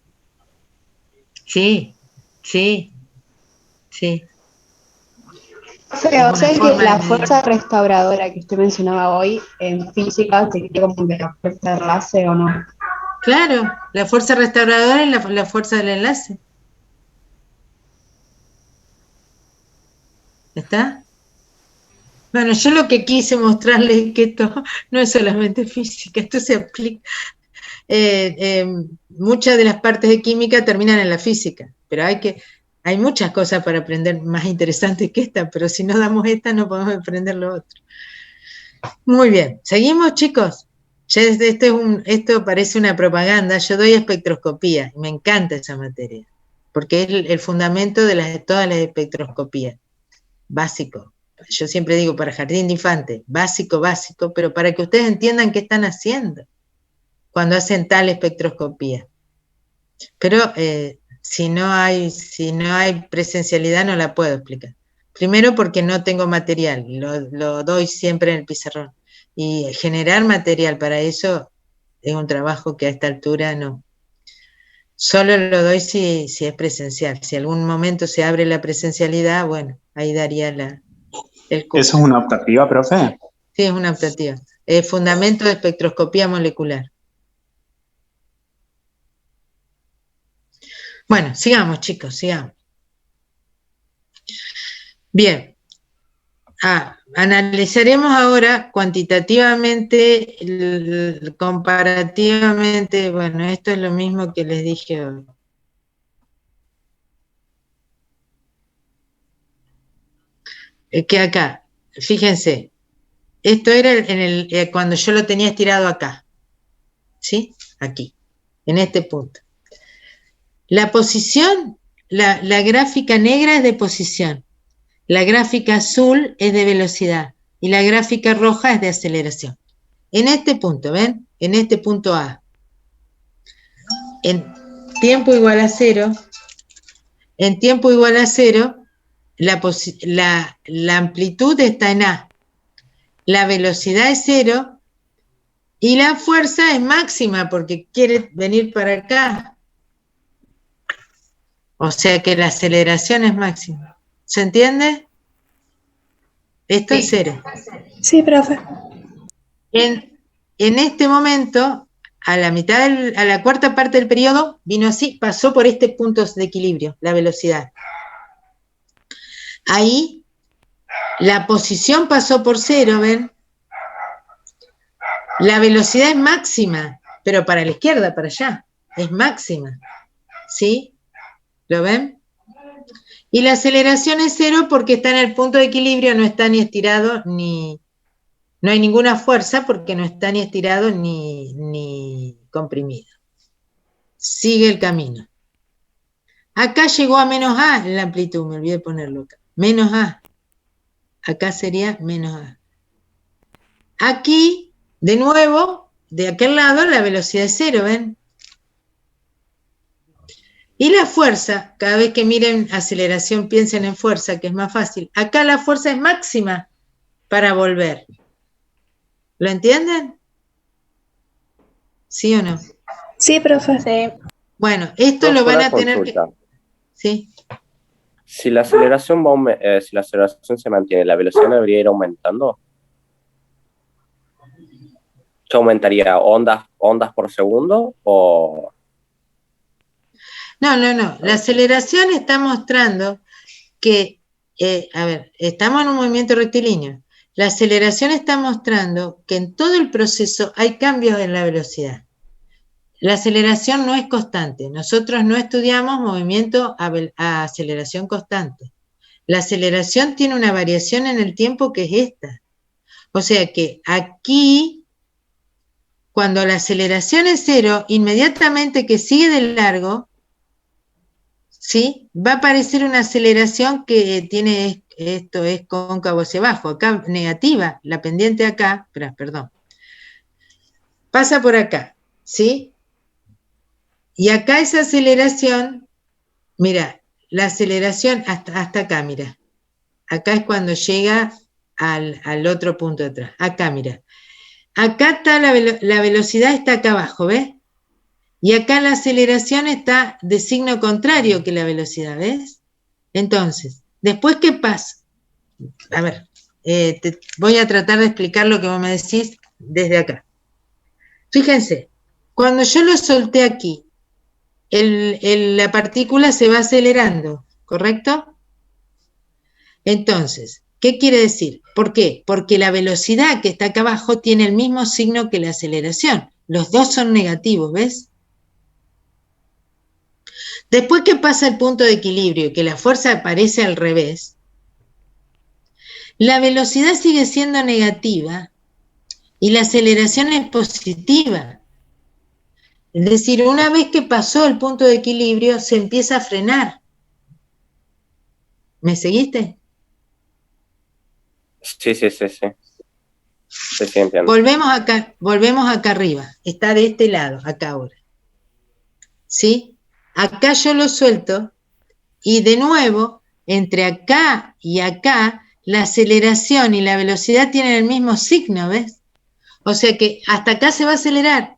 Sí. O sea que la fuerza restauradora que usted mencionaba hoy en física sería como que la fuerza de enlace o no. Claro, la fuerza restauradora es la fuerza del enlace. ¿Está? Bueno, yo lo que quise mostrarles es que esto no es solamente física, esto se aplica. Muchas de las partes de química terminan en la física, pero hay que Hay muchas cosas para aprender más interesantes que esta, pero si no damos esta no podemos aprender lo otro. Muy bien, ¿seguimos, chicos? Ya esto parece una propaganda. Yo doy espectroscopía, y me encanta esa materia, porque es el fundamento de todas las espectroscopías, básico. Yo siempre digo para jardín de infantes, básico, pero para que ustedes entiendan qué están haciendo cuando hacen tal espectroscopía. Pero si no hay presencialidad no la puedo explicar. Primero porque no tengo material, lo doy siempre en el pizarrón. Y generar material para eso es un trabajo que a esta altura no. Solo lo doy si es presencial. Si algún momento se abre la presencialidad, bueno, ahí daría el curso. ¿Eso es una optativa, profe? Sí, es una optativa. Fundamento de espectroscopía molecular. Bueno, sigamos, chicos, sigamos. Bien. Analizaremos ahora cuantitativamente, comparativamente, bueno, esto es lo mismo que les dije hoy. Que acá, fíjense, esto era cuando yo lo tenía estirado acá, ¿sí? Aquí, en este punto. La posición, la gráfica negra es de posición. La gráfica azul es de velocidad y la gráfica roja es de aceleración. En este punto, ¿ven? En este punto A. En tiempo igual a 0, la amplitud está en A. La velocidad es 0 y la fuerza es máxima porque quiere venir para acá. O sea que la aceleración es máxima. ¿Se entiende? Esto es 0. Sí, profe. En este momento, a la cuarta parte del periodo, vino así, pasó por este punto de equilibrio, la velocidad. Ahí, la posición pasó por 0, ¿ven? La velocidad es máxima, pero para la izquierda, para allá, es máxima. ¿Sí? ¿Lo ven? Y la aceleración es 0 porque está en el punto de equilibrio, no está ni estirado ni... No hay ninguna fuerza porque no está ni estirado ni comprimido. Sigue el camino. Acá llegó a menos A la amplitud, me olvidé ponerlo acá. Menos A. Acá sería menos A. Aquí, de nuevo, de aquel lado, la velocidad es 0, ¿ven? Y la fuerza, cada vez que miren aceleración, piensen en fuerza, que es más fácil. Acá la fuerza es máxima para volver. ¿Lo entienden? ¿Sí o no? Sí, profe. Sí. Bueno, esto lo van a tener que... ¿Sí? Si la aceleración se mantiene, ¿la velocidad no debería ir aumentando? ¿Yo aumentaría ondas por segundo o...? No. La aceleración está mostrando que, estamos en un movimiento rectilíneo. La aceleración está mostrando que en todo el proceso hay cambios en la velocidad. La aceleración no es constante. Nosotros no estudiamos movimiento a aceleración constante. La aceleración tiene una variación en el tiempo que es esta. O sea que aquí, cuando la aceleración es 0, inmediatamente que sigue de largo, ¿sí? Va a aparecer una aceleración que tiene, esto es cóncavo hacia abajo, acá negativa, la pendiente acá, pasa por acá, ¿sí? Y acá esa aceleración, mira, la aceleración hasta acá, mira, acá es cuando llega al otro punto de atrás, acá, mira, acá está la velocidad está acá abajo, ¿ves? Y acá la aceleración está de signo contrario que la velocidad, ¿ves? Entonces, después, ¿qué pasa? A ver, voy a tratar de explicar lo que vos me decís desde acá. Fíjense, cuando yo lo solté aquí, la partícula se va acelerando, ¿correcto? Entonces, ¿qué quiere decir? ¿Por qué? Porque la velocidad que está acá abajo tiene el mismo signo que la aceleración. Los dos son negativos, ¿ves? Después que pasa el punto de equilibrio y que la fuerza aparece al revés, la velocidad sigue siendo negativa y la aceleración es positiva. Es decir, una vez que pasó el punto de equilibrio, se empieza a frenar. ¿Me seguiste? Sí. Sí, entiendo. Volvemos acá arriba. Está de este lado, acá ahora. ¿Sí? Acá yo lo suelto y de nuevo, entre acá y acá, la aceleración y la velocidad tienen el mismo signo, ¿ves? O sea que hasta acá se va a acelerar.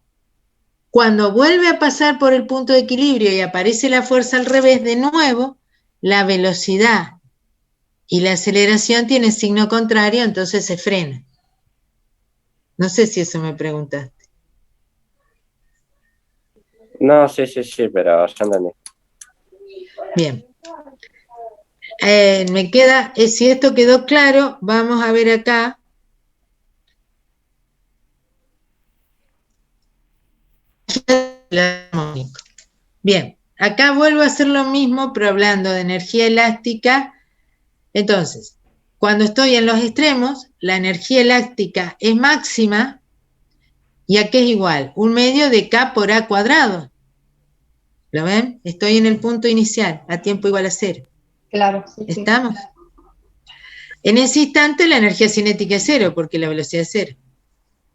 Cuando vuelve a pasar por el punto de equilibrio y aparece la fuerza al revés, de nuevo, la velocidad y la aceleración tienen signo contrario, entonces se frena. No sé si eso me preguntaste. No, sí, pero ya entendí. Bien. Me queda, si esto quedó claro, vamos a ver acá. Bien, acá vuelvo a hacer lo mismo, pero hablando de energía elástica. Entonces, cuando estoy en los extremos, la energía elástica es máxima, y aquí es igual, 1/2 de K por A cuadrado. ¿Lo ven? Estoy en el punto inicial, a tiempo igual a 0. Claro, sí. ¿Estamos? En ese instante la energía cinética es 0, porque la velocidad es 0.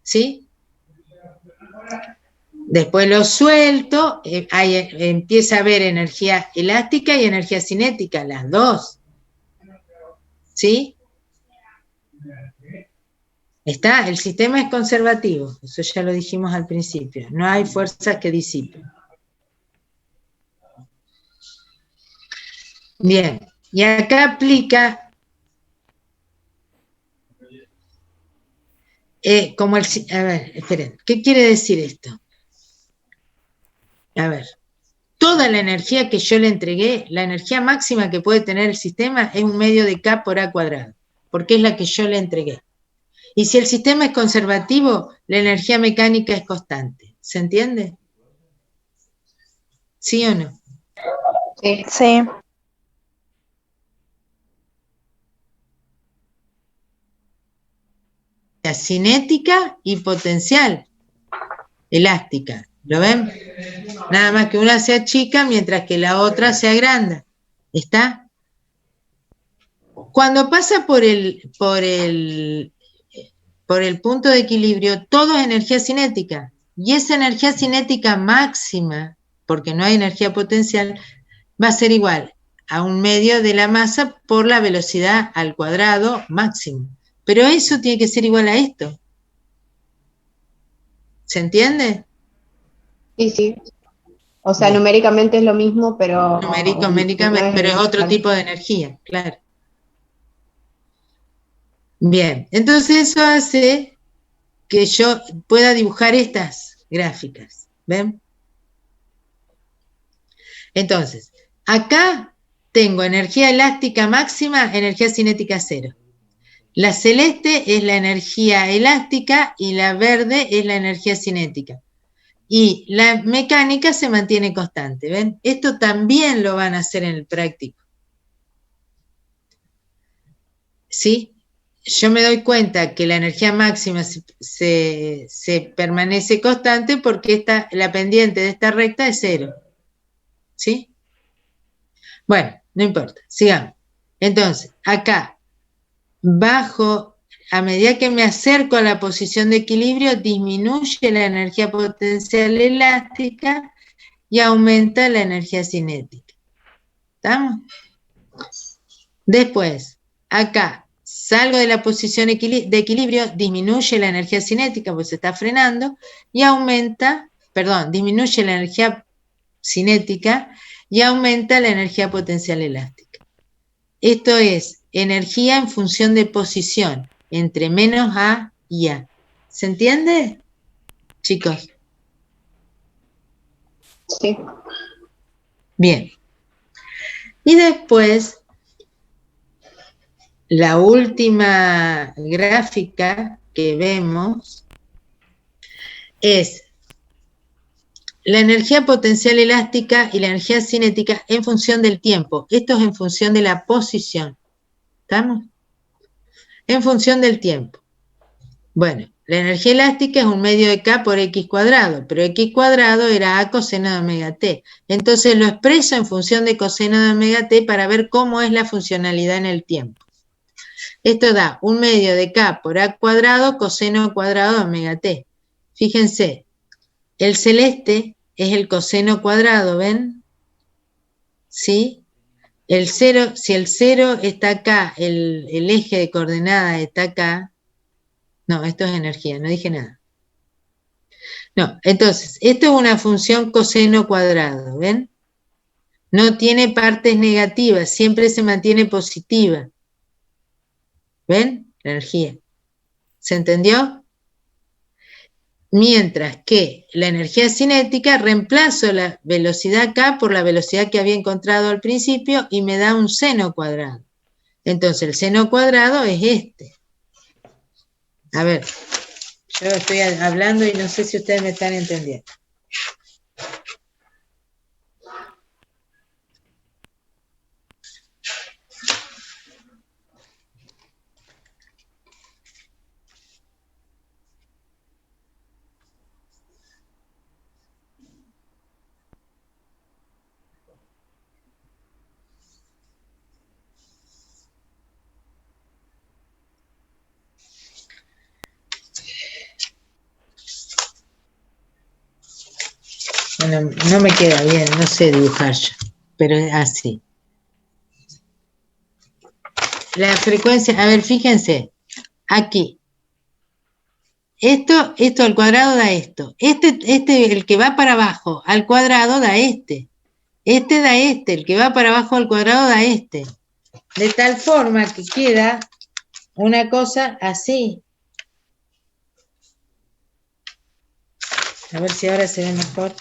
¿Sí? Después lo suelto, empieza a haber energía elástica y energía cinética, las dos. ¿Sí? El sistema es conservativo, eso ya lo dijimos al principio, no hay fuerzas que disipen. Bien, y acá aplica a ver, esperen, ¿qué quiere decir esto? A ver, toda la energía que yo le entregué, la energía máxima que puede tener el sistema es 1/2 de K por A cuadrado, porque es la que yo le entregué. Y si el sistema es conservativo, la energía mecánica es constante. ¿Se entiende? ¿Sí o no? Sí. Cinética y potencial elástica. ¿Lo ven? Nada más que una se achica mientras que la otra se agranda. ¿Está? Cuando pasa por el punto de equilibrio, todo es energía cinética. Y esa energía cinética máxima, porque no hay energía potencial, va a ser igual a 1/2 de la masa por la velocidad al cuadrado máximo. Pero eso tiene que ser igual a esto. ¿Se entiende? Sí. O sea, bien, numéricamente es lo mismo, pero... Numéricamente, pero es otro tipo de energía, claro. Bien, entonces eso hace que yo pueda dibujar estas gráficas, ¿ven? Entonces, acá tengo energía elástica máxima, energía cinética 0. La celeste es la energía elástica y la verde es la energía cinética. Y la mecánica se mantiene constante, ¿ven? Esto también lo van a hacer en el práctico. ¿Sí? Yo me doy cuenta que la energía máxima se permanece constante porque la pendiente de esta recta es 0. ¿Sí? Bueno, no importa, sigamos. Entonces, acá, bajo, a medida que me acerco a la posición de equilibrio, disminuye la energía potencial elástica y aumenta la energía cinética. ¿Estamos? Después, acá, salgo de la posición de equilibrio, disminuye la energía cinética porque se está frenando y disminuye la energía cinética y aumenta la energía potencial elástica. Esto es energía en función de posición, entre menos A y A. ¿Se entiende, chicos? Sí. Bien. Y después, la última gráfica que vemos es la energía potencial elástica y la energía cinética en función del tiempo. Esto es en función de la posición. ¿Estamos? En función del tiempo. Bueno, la energía elástica es un medio de K por X cuadrado, pero X cuadrado era A coseno de omega T. Entonces lo expreso en función de coseno de omega T para ver cómo es la funcionalidad en el tiempo. Esto da un medio de K por A cuadrado coseno cuadrado de omega T. Fíjense, el celeste es el coseno cuadrado, ¿ven? ¿Sí? El 0, si el 0 está acá, el eje de coordenadas está acá. No, esto es energía, no dije nada. No, entonces, esto es una función coseno cuadrado, ¿ven? No tiene partes negativas, siempre se mantiene positiva. ¿Ven? La energía. ¿Se entendió? Mientras que la energía cinética reemplazo la velocidad K por la velocidad que había encontrado al principio y me da un seno cuadrado. Entonces el seno cuadrado es este. A ver, yo estoy hablando y no sé si ustedes me están entendiendo. Bueno, no me queda bien, no sé dibujar yo, pero es así. La frecuencia, a ver, fíjense, aquí. Esto al cuadrado da esto. El que va para abajo al cuadrado da este. Este da este, el que va para abajo al cuadrado da este. De tal forma que queda una cosa así. A ver si ahora se ve mejor.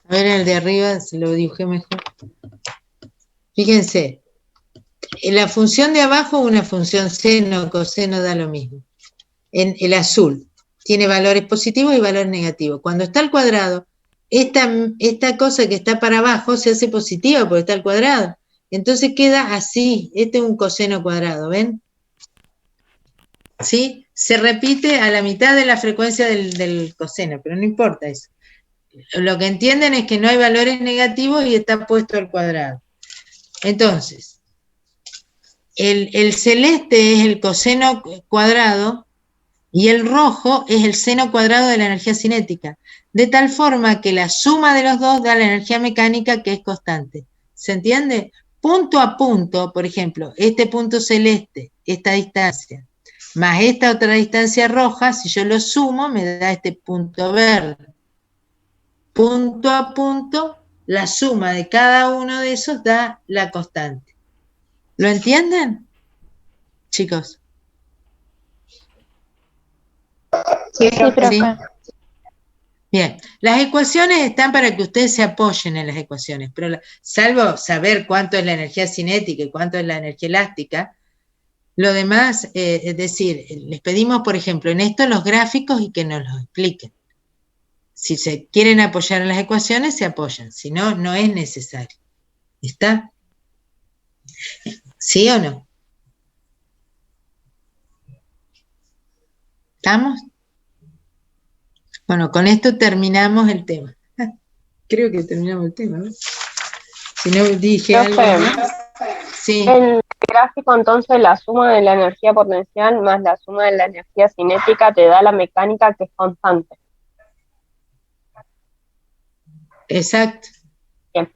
A ver, el de arriba se lo dibujé mejor. Fíjense, la función de abajo es una función seno, coseno, da lo mismo. En el azul tiene valores positivos y valores negativos. Cuando está al cuadrado, esta cosa que está para abajo se hace positiva porque está al cuadrado. Entonces queda así, este es un coseno cuadrado, ¿ven? ¿Sí? Se repite a la mitad de la frecuencia del coseno, pero no importa eso. Lo que entienden es que no hay valores negativos y está puesto al cuadrado. Entonces, el celeste es el coseno cuadrado y el rojo es el seno cuadrado de la energía cinética, de tal forma que la suma de los dos da la energía mecánica que es constante. ¿Se entiende? Punto a punto, por ejemplo, este punto celeste, esta distancia, más esta otra distancia roja, si yo lo sumo me da este punto verde. Punto a punto, la suma de cada uno de esos da la constante. ¿Lo entienden, chicos? Sí, profe. ¿Sí? Bien, las ecuaciones están para que ustedes se apoyen en las ecuaciones, pero salvo saber cuánto es la energía cinética y cuánto es la energía elástica, lo demás, es decir, les pedimos, por ejemplo, en esto los gráficos y que nos los expliquen. Si se quieren apoyar en las ecuaciones, se apoyan. Si no, no es necesario. ¿Está? ¿Sí o no? ¿Estamos? Bueno, con esto terminamos el tema. Creo que terminamos el tema, ¿no? Si no dije algo más. Sí. En el gráfico, entonces, la suma de la energía potencial más la suma de la energía cinética te da la mecánica que es constante. Exacto. Bien.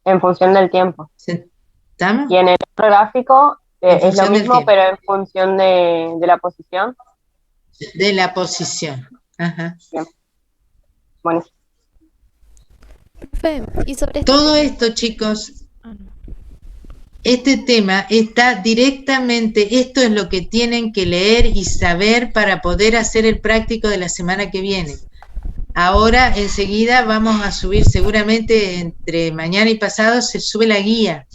En función del tiempo. ¿Estamos? Y en el otro gráfico es lo mismo, pero en función de la posición. De la posición. Ajá. Bien. Bueno. Profe, y sobre todo esto, chicos, este tema está directamente, esto es lo que tienen que leer y saber para poder hacer el práctico de la semana que viene. Ahora, enseguida, vamos a subir, seguramente entre mañana y pasado se sube la guía.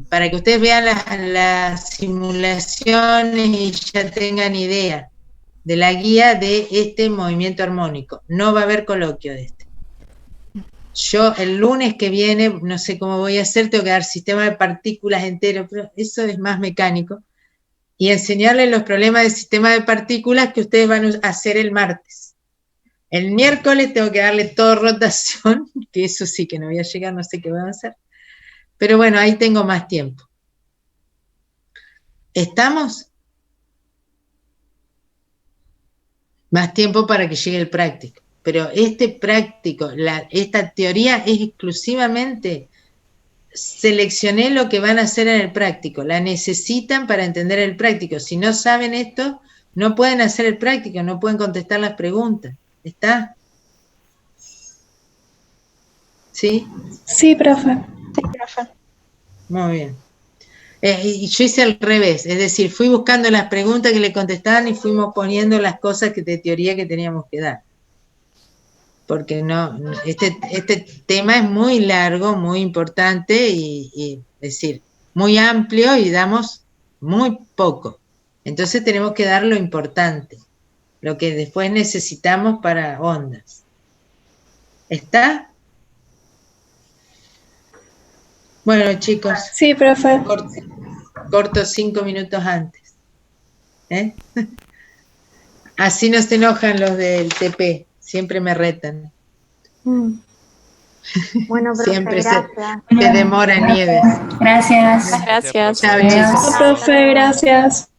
para que ustedes vean las simulaciones y ya tengan idea de la guía de este movimiento armónico. No va a haber coloquio de este. Yo el lunes que viene, no sé cómo voy a hacer, tengo que dar sistema de partículas entero, pero eso es más mecánico, y enseñarles los problemas del sistema de partículas que ustedes van a hacer el martes. El miércoles tengo que darle todo rotación, que eso sí que no voy a llegar, no sé qué voy a hacer. Pero bueno, ahí tengo más tiempo. ¿Estamos? Más tiempo para que llegue el práctico. Pero este práctico, esta teoría es exclusivamente, seleccioné lo que van a hacer en el práctico. La necesitan para entender el práctico. Si no saben esto, no pueden hacer el práctico, no pueden contestar las preguntas. ¿Está? ¿Sí? Sí, profe. Muy bien. Y yo hice al revés, es decir, fui buscando las preguntas que le contestaban y fuimos poniendo las cosas de teoría que teníamos que dar. Porque este tema es muy largo, muy importante y es decir, muy amplio y damos muy poco. Entonces tenemos que dar lo importante, lo que después necesitamos para ondas. ¿Está? Bueno, chicos. Sí, profe. Corto 5 minutos antes. Así no se enojan los del TP. Siempre me retan. Bueno, profe, siempre gracias. se demora Nieves. Gracias. Gracias. Chao, chicos. Profe, gracias.